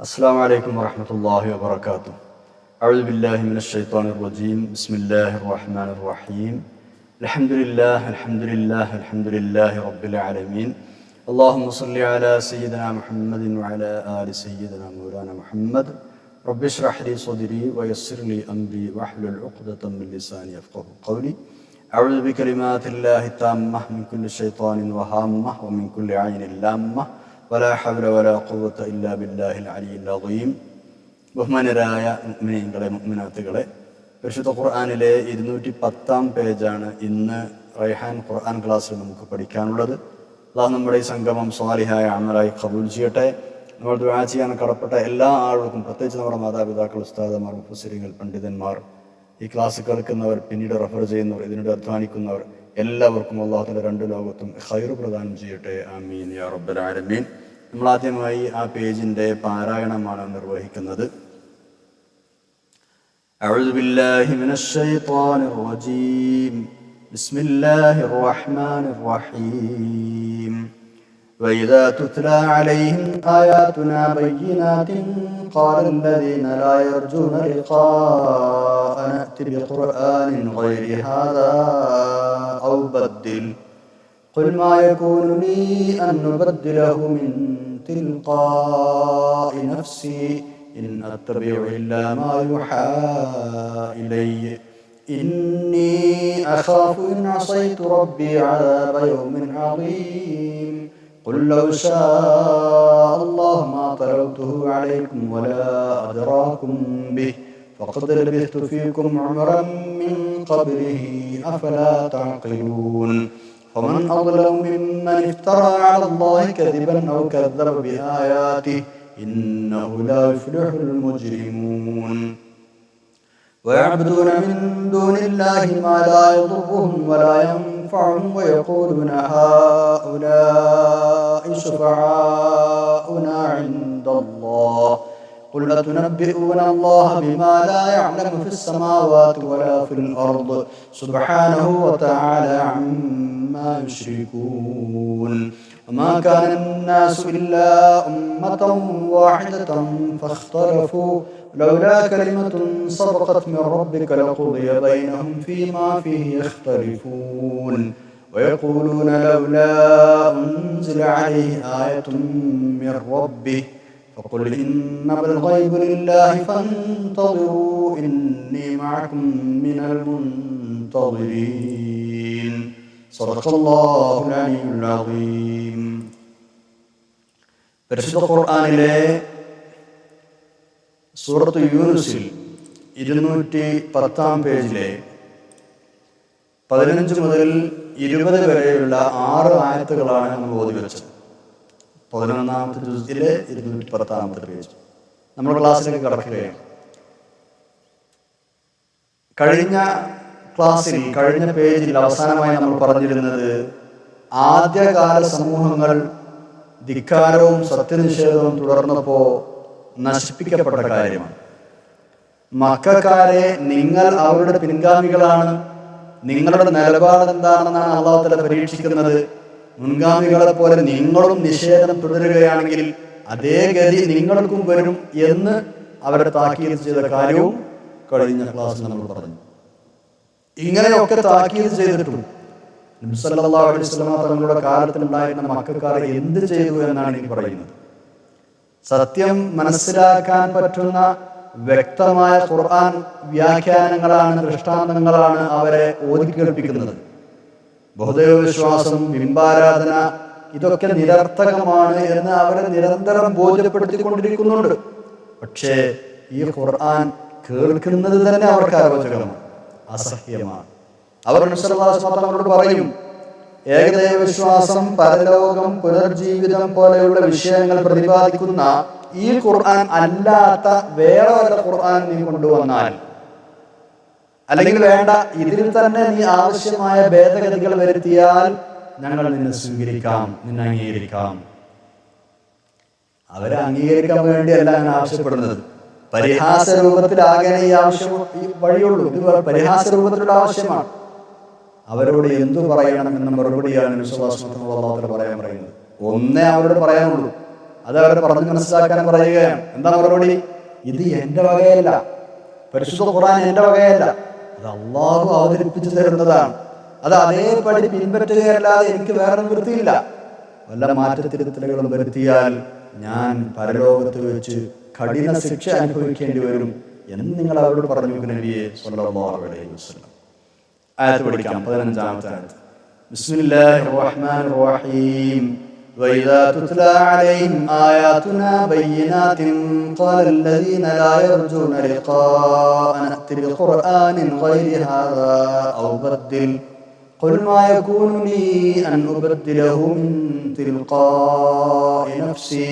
السلام عليكم ورحمة الله وبركاته. أعوذ بالله من الشيطان الرجيم. بسم الله الرحمن الرحيم. الحمد لله رب العالمين. اللهم صل على سيدنا محمد وعلى آل سيدنا مولانا محمد. رب اشرح لي صدري ويسر لي أمري واحلل عقدة من لساني يفقهوا قولي. أعوذ بكلمات الله التامة من كل شيطان وهامة ومن كل عين لامة ولا حول ولا قوة إلا بالله العلي العظيم. ബഹുമാനരായ മുഅ്മിനീങ്ങളെ മുഅ്മിനാത്തുകളെ, പരിശുദ്ധ ഖുർആനിലെ 210 പേജാണ് ഇന്ന് റൈഹാൻ ഖുർആൻ ക്ലാസ്സിൽ നമുക്ക് പഠിക്കാനുള്ളത്. അല്ലാഹു നമ്മുടെ ഈ സംഗമം സ്വാലിഹായ അമലായി ഖബൂൽ ചെയ്യട്ടെ. നമ്മൾ ദുആ ചെയ്യാൻ കടപ്പെട്ട എല്ലാ ആളുകൾക്കും, പ്രത്യേകിച്ച് നമ്മുടെ മാതാപിതാക്കൾ, ഉസ്താദന്മാർ, മുഫസ്സിറുകൾ, പണ്ഡിതന്മാർ, ഈ ക്ലാസ് കേൾക്കുന്നവർ, പിന്നീട് റെഫർ ചെയ്യുന്നവർ, ഇതിനോട് അധ്വാനിക്കുന്നവർ, എല്ലാവർക്കും അല്ലാഹു തആല രണ്ട് ലോകത്തും ഖൈർ പ്രദാനം ചെയ്യട്ടെ. ആമീൻ യാ റബ്ബൽ ആലമീൻ. നമ്മൾ ആദ്യമായി ആ പേജിന്റെ പാരായണമാണ് നിർവഹിക്കുന്നത്. അഊദു ബില്ലാഹി മിനശ് ശൈത്വാനിർ റജീം. ബിസ്മില്ലാഹിർ റഹ്മാനിർ റഹീം. وإذا تتلى عليهم آياتنا بينات قال الذين لا يرجون لقاءنا ائت بقرآن غير هذا أو بدل قل ما يكون لي أن نبدله من تلقاء نفسي إن أتبع إلا ما يوحى إلي إني أخاف إن عصيت ربي عذاب يوم عظيم قل لو شاء الله ما تلوته عليكم ولا أدراكم به فقد لبثت فيكم عمرا من قبله أفلا تعقلون فمن أظلم ممن افترى على الله كذبا أو كذب بآياته إنه لا يفلح المجرمون ويعبدون من دون الله ما لا يضرهم ولا ينفعهم ويقولون هؤلاء شفعاؤنا عند الله قل أتنبئون الله بما لا يعلم في السماوات ولا في الأرض سبحانه وتعالى عما يشركون وما كان الناس إلا أمة واحدة فاختلفوا لولا كلمة سبقت من ربك لقضي بينهم فيما فيه يختلفون ويقولون لولا أنزل عليه آية من ربه فقل إنما الغيب لله فانتظروا إني معكم من المنتظرين صدق الله العلي العظيم. പരിശുദ്ധ ഖുർആനിലെ സൂറത്ത് യൂനുസിൽ 210 പേജിലെ 15 മുതൽ 20 വരെയുള്ള 6 ആയത്തുകളാണ് നമ്മൾ ഓതി വെച്ചത്. 11ാമത്തെ ജുസിലെ 210 പേജ്. നമ്മൾ ക്ലാസ്സിലേക്ക് കടക്കുകയാണ്. കഴിഞ്ഞ പേജിൽ അവസാനമായി നമ്മൾ പറഞ്ഞിരുന്നത് ആദ്യകാല സമൂഹങ്ങൾ ധിക്കാരവും സത്യനിഷേധവും തുടർന്നപ്പോൾ നശിപ്പിക്കപ്പെട്ട കാര്യമാണ്. മക്കക്കാരെ നിങ്ങൾ അവരുടെ പിൻഗാമികളാണ്, നിങ്ങളുടെ നിലപാട് എന്താണെന്നാണ് അല്ലാഹു തആല പരീക്ഷിക്കുന്നത്. മുൻഗാമികളെ പോലെ നിങ്ങളും നിഷേധം തുടരുകയാണെങ്കിൽ അതേ ഗതി നിങ്ങൾക്കും വരും എന്ന് അവരുടെ താക്കീത് ചെയ്ത കാര്യവും കഴിഞ്ഞ ക്ലാസ്സിൽ നമ്മൾ പറഞ്ഞു. ഇങ്ങനെയൊക്കെ താക്കീത് ചെയ്തിട്ടും നബി സല്ലല്ലാഹു അലൈഹി വസല്ലം തങ്ങളുടെ കാലത്തുണ്ടായിരുന്ന മക്കക്കാരെ എന്ത് ചെയ്തു എന്നാണ് എനിക്ക് പറയുന്നത്. സത്യം മനസ്സിലാക്കാൻ പറ്റുന്ന വ്യക്തമായ ഖുർആൻ വ്യാഖ്യാനങ്ങളാണ്, ദൃഷ്ടാന്തങ്ങളാണ് അവരെ ഓതി കേൾപ്പിക്കുന്നത്. ബഹുദൈവ വിശ്വാസം, ബിംബാരാധന ഇതൊക്കെ നിരർത്ഥകമാണ് എന്ന് അവരെ നിരന്തരം ബോധ്യപ്പെടുത്തിക്കൊണ്ടിരിക്കുന്നുണ്ട്. പക്ഷേ ഈ ഖുർആൻ കേൾക്കുന്നത് തന്നെ അവർക്ക് അരോചകമാണ്, അസഹ്യമാണ്. അവർ നബി സല്ലല്ലാഹു അലൈഹി വസല്ലം അവരോട് പറയും, ഏകദൈവ വിശ്വാസം, പരലോകം, പുനർജീവിതം പോലെയുള്ള വിഷയങ്ങൾ പ്രതിപാദിക്കുന്ന ഈ ഖുർആൻ അല്ലാത്ത വേറെ വല്ല ഖുർആൻ നീ കൊണ്ടുവന്നാൽ, അല്ലെങ്കിൽ വേണ്ട ഇതിൽ തന്നെ നീ ആവശ്യമായ ഭേദഗതികൾ വരുത്തിയാൽ ഞങ്ങൾ നിന്നെ സ്വീകരിക്കാം, നിന്നെ അംഗീകരിക്കാം. അവരെ അംഗീകരിക്കാൻ വേണ്ടിയല്ല ഞാൻ ആവശ്യപ്പെടുന്നത്. പരിഹാസ രൂപത്തിലാകാൻ ഈ വഴിയുള്ളൂ. ഇത് പരിഹാസ രൂപത്തിലുള്ള ആവശ്യമാണ്. അവരോട് എന്തു പറയണം എന്ന മറുപടിയാണ് നബി സല്ലല്ലാഹു അലൈഹി വസല്ലം പറയാൻ പറയുന്നത്. ഒന്നേ അവരോട് പറയാനുള്ളൂ, അത് അവരെ പറഞ്ഞ് മനസ്സിലാക്കാൻ പറയുകയാണ്. എന്താ മറുപടി? ഇത് എൻ്റെ വകയല്ല, പരിശുദ്ധ ഖുർആൻ എൻ്റെ വകയല്ല, അത് അള്ളാഹു അവതരിപ്പിച്ചു തരുന്നതാണ്. അത് അതേപടി പിൻപറ്റുകയല്ലാതെ എനിക്ക് വേറെ നിവൃത്തിയില്ല. വല്ല മാറ്റത്തിരുത്തലുകളും വരുത്തിയാൽ ഞാൻ പരലോകത്ത് വെച്ച് കഠിന ശിക്ഷ അനുഭവിക്കേണ്ടി വരും എന്ന് നിങ്ങൾ അവരോട് പറഞ്ഞു നബിയെ സ്വല്ലല്ലാഹു അലൈഹി വസല്ലം. ആയത്ത് പഠിക്കാം, 15-ാമത്തെ ആയത്ത്. ബിസ്മില്ലാഹിർ റഹ്മാനിർ റഹീം. وإذا تتلى عليهم آياتنا بينات قال الذين لا يرجون لقاءنا ائت بقرآن غير هذا أو بدل قل ما يكون لي أن أبدله من تلقاء نفسي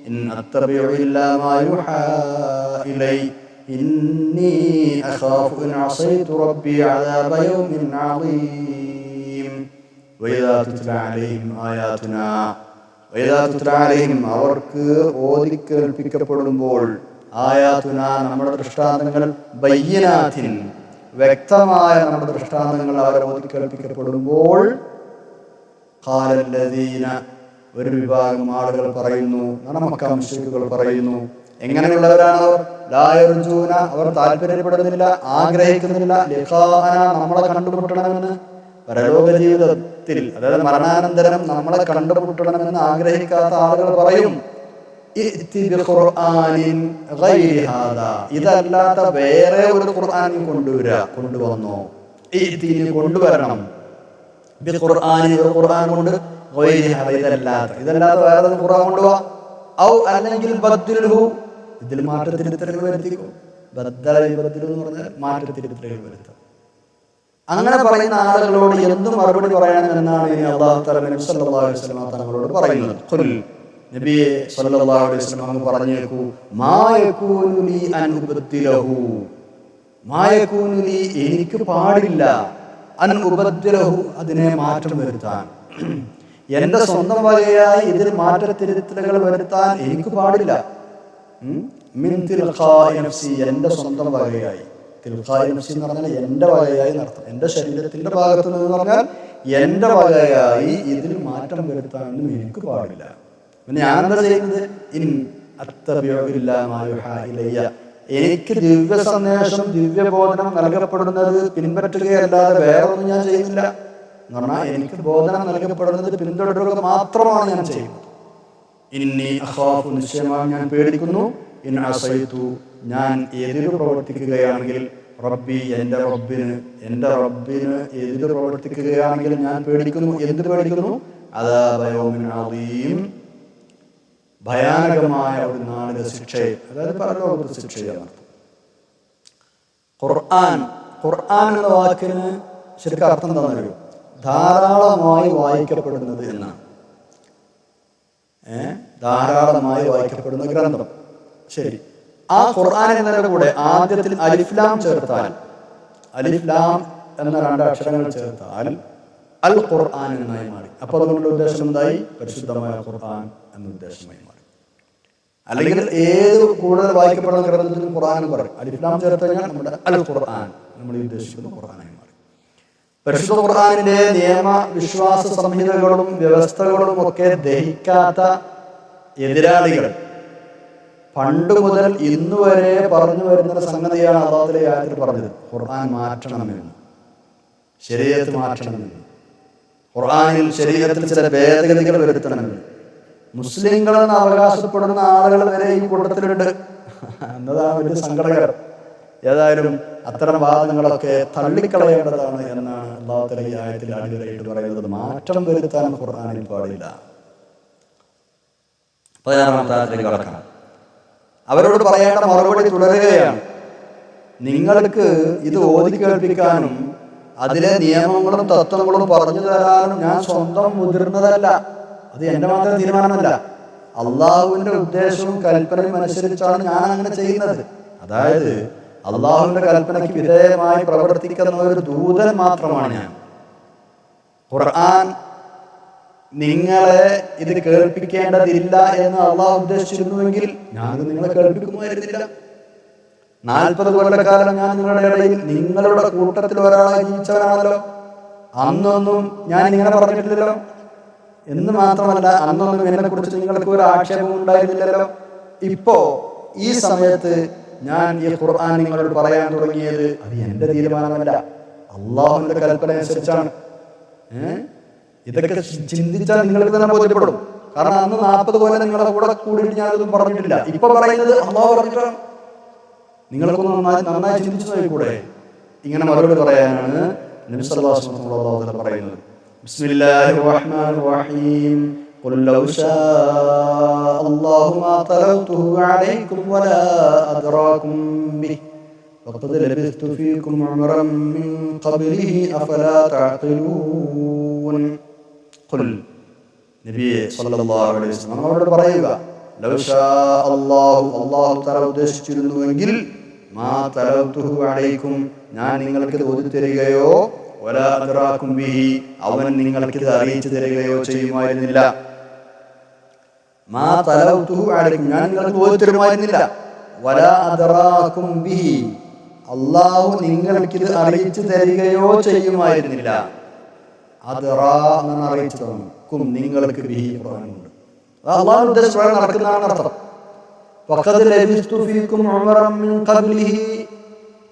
إن أتبع إلا ما يوحى إلي إني أخاف إن عصيت ربي عذاب يوم عظيم. وإذا تتلى عليهم آياتنا അവർക്ക് ഓതി കേൾപ്പിക്കപ്പെടുമ്പോൾ ആയാതുന നമ്മുടെ ദൃഷ്ടാന്തങ്ങൾ ബയ്യിനാത്തിൻ വ്യക്തമായ നമ്മുടെ ദൃഷ്ടാന്തങ്ങൾ അവരെ ഓതി കേൾപ്പിക്കപ്പെടുമ്പോൾ ഖാലല്ലദീന ഒരു വിഭാഗം ആളുകൾ പറയുന്നു, മക്ക മുശ്രിക്കുകൾ പറയുന്നു. എങ്ങനെയുള്ളവരാണ് അവർ? ലാ യർജൂന അവർ താല്പര്യപ്പെടുന്നില്ല, ആഗ്രഹിക്കുന്നില്ല, ലിഖാഅന നമ്മളെ കണ്ടുമുട്ടണമെന്ന്, പരലോക ജീവിതത്തിൽ അതായത് മരണാനന്തരം നമ്മളെ കണ്ടുമുട്ടണമെന്ന് ആഗ്രഹിക്കാത്ത ആളുകൾ പറയും ഇതല്ലാത്ത വേറെ ഒരു ഖുർആൻ കൊണ്ടുവന്നോ, കൊണ്ടുവരണം. ഖുർആൻ കൊണ്ട് ഇതല്ലാത്ത വേറെ ഖുർആൻ കൊണ്ടുപോവാ. ഔ അല്ലെങ്കിൽ ബദ്ദിൽഹു, ഇതിൽ മാറ്റത്തിരുത്തലുകൾ വരുത്തിക്കോ. ബദ്ദല യുബദ്ദിലു എന്ന് പറഞ്ഞാൽ മാറ്റത്തിരുത്തലുകൾ വരുത്തുക. അങ്ങനെ പറയുന്ന ആളുകളോട് എന്ത് മറുപടി പറയണം എന്നാണ് ഇനി അല്ലാഹു തആല നബി സല്ലല്ലാഹു അലൈഹി വസല്ലം തങ്ങളോട് പറയുന്നത്. ഖുൽ നബിയെ സല്ലല്ലാഹു അലൈഹി വസല്ലം അങ്ങ് പറഞ്ഞേക്കൂ, മാ യകൂനു ലി അൻ ഉബദ്ദിലഹു, മാ യകൂനു ലി എനിക്ക് പാടില്ല, അൻ ഉബദ്ദിലഹു അതിനെ മാറ്റം വരുത്താൻ, എൻ്റെ സ്വന്തം വകയായി ഇതിൽ മാറ്റത്തിരുത്തലുകൾ വരുത്താൻ എനിക്ക് പാടില്ല. മിൻ തിൽഖാഇ നഫ്സി എൻ്റെ സ്വന്തം വകയായി, തിൽഖാഇ നഫ്സി എന്ന് പറഞ്ഞാൽ എൻ്റെ വകയായി നടത്തും, എൻ്റെ ശരീരത്തിൻ്റെ ഭാഗത്തു നിന്ന് പറഞ്ഞാൽ എൻ്റെ വകയായി ഇതിൽ മാറ്റം വരുത്താനൊന്നും എനിക്ക് പാടില്ല. പിന്നെ ഞാനെന്താ ചെയ്യുന്നത്? ഇൻ അത്തബിഉ ഇല്ലാ മാ യുഹാ ഇലയ്യ, എനിക്ക് ദിവ്യ സന്ദേശം ദിവ്യബോധനം നൽകപ്പെടുന്നത് പിൻപറ്റുകയല്ലാതെ വേറൊന്നും ഞാൻ ചെയ്യുന്നില്ല എന്ന് പറഞ്ഞാൽ എനിക്ക് ബോധനം നൽകപ്പെടുന്നത് പിന്തുടരുക മാത്രമാണ് ഞാൻ ചെയ്യുന്നത്. ഇന്നി അഖാഫു, നിശ്ചയമായി ഞാൻ പേടിക്കുന്നു, ഇൻ അസൈതു ഞാൻ എതിര് പ്രവർത്തിക്കുകയാണെങ്കിൽ, റബ്ബി എൻ്റെ റബ്ബിന് എതിര് പ്രവർത്തിക്കുകയാണെങ്കിൽ ഞാൻ പേടിക്കുന്നു. എന്ത് പേടിക്കുന്നു? അദാബ യൗമിൻ അദീം, ഭയാനകമായ ഒരു നാളിലെ ശിക്ഷയെ, അതായത് പരലോകത്തെ ശിക്ഷയാണ്. ഖുർആൻ എന്ന വാക്കിന് ശരിക്കും അർത്ഥം എന്താണെന്നറിയോ? ധാരാളമായി വായിക്കപ്പെടുന്നത് എന്നാണ്. ധാരാളമായി വായിക്കപ്പെടുന്ന ഗ്രന്ഥം. ശരി, ആ ഖുർആൻ എന്നതിന്റെ കൂടെ ആദ്യത്തിൽ അലിഫ് ലാം ചേർത്താൽ, അലിഫ് ലാം എന്ന 2 അക്ഷരങ്ങൾ ചേർത്താൽ അൽ ഖുർആൻ എന്നായി മാറി. അപ്പോൾ അതുകൊണ്ട് ഉദ്ദേശം എന്തായി? പരിശുദ്ധമായ ഖുർആൻ എന്ന ഉദ്ദേശമായി മാറി. അല്ലെങ്കിൽ ഏത് കൂടുതൽ വായിക്കപ്പെടുന്ന ഗ്രന്ഥത്തിലും ഖുർആൻ പറയും. അലിഫ് ലാം ചേർത്ത് കഴിഞ്ഞാൽ നമ്മുടെ അൽ ഖുർആൻ, നമ്മൾ ഉദ്ദേശിക്കുന്ന ഖുർആനായി മാറി. പരിശുദ്ധ ഖുർആനിലെ നിയമ വിശ്വാസ സംഹിതകളും വ്യവസ്ഥകളും ഒക്കെ ദഹിക്കാത്ത എതിരാളികൾ പണ്ട് മുതൽ ഇന്നു വരെ പറഞ്ഞു വരുന്ന സംഗതിയാണ് അല്ലാഹുവിന്റെ ആയത്തിൽ പറഞ്ഞത്. ഖുർആൻ മാറ്റണമെന്ന്, ശരീഅത്ത് മാറ്റണമെന്ന്, ഖുർആനിൽ ശരീഅത്തിൽ ചില ഭേദഗതികൾ വരുത്തണമെന്ന്. മുസ്ലിങ്ങളെന്ന് അവകാശപ്പെടുന്ന ആളുകൾ വരെ ഈ കൂട്ടത്തിലുണ്ട് എന്നതാണ് വലിയ സങ്കടകരം. ഏതായാലും അത്തരം വാദങ്ങളൊക്കെ തള്ളിക്കളയേണ്ടതാണ് എന്നാണ് അല്ലാഹുവിന്റെ ഈ ആയത്തിൽ അടിവരയിട്ട് പറയുന്നത്. മാറ്റം വരുത്താൻ ഖുർആനിൽ പാടില്ല. 16-ാമത്തെ ആയത്തിലേക്ക് കടക്കാം. അവരോട് പറയേണ്ട മറുപടി തുടരുകയാണ്. നിങ്ങൾക്ക് ഇത് ഓതി കേൾപ്പിക്കാനും അതിലെ നിയമങ്ങളും തത്വങ്ങളും പറഞ്ഞു തരാനും ഞാൻ സ്വന്തം മുതിർന്നതല്ല. അത് എൻ്റെ മാത്രം തീരുമാനമല്ല. അള്ളാഹുവിന്റെ ഉദ്ദേശവും കൽപ്പനയും അനുസരിച്ചാണ് ഞാൻ അങ്ങനെ ചെയ്യുന്നത്. അതായത് അള്ളാഹുവിന്റെ കൽപ്പനയ്ക്ക് വിധേയമായി പ്രവർത്തിക്കുന്ന ഒരു ദൂതൻ മാത്രമാണ് ഞാൻ. ഖുർആൻ നിങ്ങളെ ഇത് കേൾപ്പിക്കേണ്ടതില്ല എന്ന് അള്ളാഹു ഉദ്ദേശിച്ചിരുന്നുവെങ്കിൽ ഞാനത് നിങ്ങളെ കേൾപ്പിക്കുമായിരുന്നില്ല. 40 കൊല്ലക്കാലം ഞാൻ നിങ്ങളുടെ ഇടയിൽ നിങ്ങളുടെ കൂട്ടത്തിൽ ഒരാളായി ജീവിച്ചവനാണല്ലോ. അന്നൊന്നും ഞാൻ ഇങ്ങനെ പറഞ്ഞിട്ടില്ലല്ലോ. എന്ന് മാത്രമല്ല, അന്നൊന്നും എന്നെ കുറിച്ച് നിങ്ങൾക്ക് ഒരു ആക്ഷേപം ഉണ്ടായിരുന്നില്ലല്ലോ. ഇപ്പോ ഈ സമയത്ത് ഞാൻ ഈ ഖുർആൻ നിങ്ങളോട് പറയാൻ തുടങ്ങിയത് അത് എന്റെ തീരുമാനമല്ല, അള്ളാഹുവിന്റെ കൽപ്പന അനുസരിച്ചാണ്. ഇതൊക്കെ ചിന്തിച്ചാൽ നിങ്ങൾക്ക് തന്നെ ബോധ്യപ്പെടും. കാരണം അന്ന് 40 കൊല്ലം നിങ്ങളുടെ കൂടെ കൂടിയിട്ട് ഞാനതൊന്നും പറഞ്ഞിട്ടില്ല. ഇപ്പൊ പറയുന്നത് അള്ളാഹു പറഞ്ഞിട്ടാണ്. നിങ്ങൾക്കൊന്ന് നന്നായി ചിന്തിച്ചു നോക്കൂടെ? ഇങ്ങനെ മറുപടി പറയാനാണ് നബി സല്ലല്ലാഹു അലൈഹി വസല്ലം പറയുന്നത്. ബിസ്മില്ലാഹിർ റഹ്മാനിർ റഹീം. ഖുൽ ലൗ ശാ അല്ലാഹു മാ തലൗതുഹു അലൈക്കും വലാ അദ്റാകും ബിഹി വഖദ് ലബിസ്തു ഫീകും ഉമറൻ മിൻ ഖബ്ലിഹി അഫലാ തഅഖിലൂൻ. ഖുൽ, നബിയെ സല്ലല്ലാഹു അലൈഹി വസല്ലം അവരോട് പറയുക, ലൗ ശാ അല്ലാഹു തആല ഉദ്ദേശിച്ചിരുന്നുവെങ്കിൽ മാ തലൗതുഹു അലൈക്കും, ഞാൻ നിങ്ങൾക്ക് ഇത് ഓതി തരികയോ വലാ അദ്റാകും ബിഹി, അവൻ നിങ്ങൾക്ക് ഇത് അറിയിച്ചു തരികയോ ചെയ്യുമായിരുന്നില്ല. മാ തലൗതുഹു അലൈക്കും, ഞാൻ നിങ്ങൾക്ക് ഓതി തരുമായിരുന്നില്ല. വലാ അദ്റാകും ബിഹി, അല്ലാഹു നിങ്ങൾക്ക് ഇത് അറിയിച്ചു തരികയോ ചെയ്യുമായിരുന്നില്ല. അദ്റാ എന്നാണ് അറിയിച്ചു തന്നു, കും നിങ്ങൾക്ക് ബിഹി ഖുർആനുണ്ട്. അല്ലാഹു ഉദ്ദേശിച്ചത് നടക്കുന്നതാണ് അർത്ഥം. വഖദ് ലബിസ്തു ഫീകും ഉമറൻ മിൻ ഖബ്ലിഹി,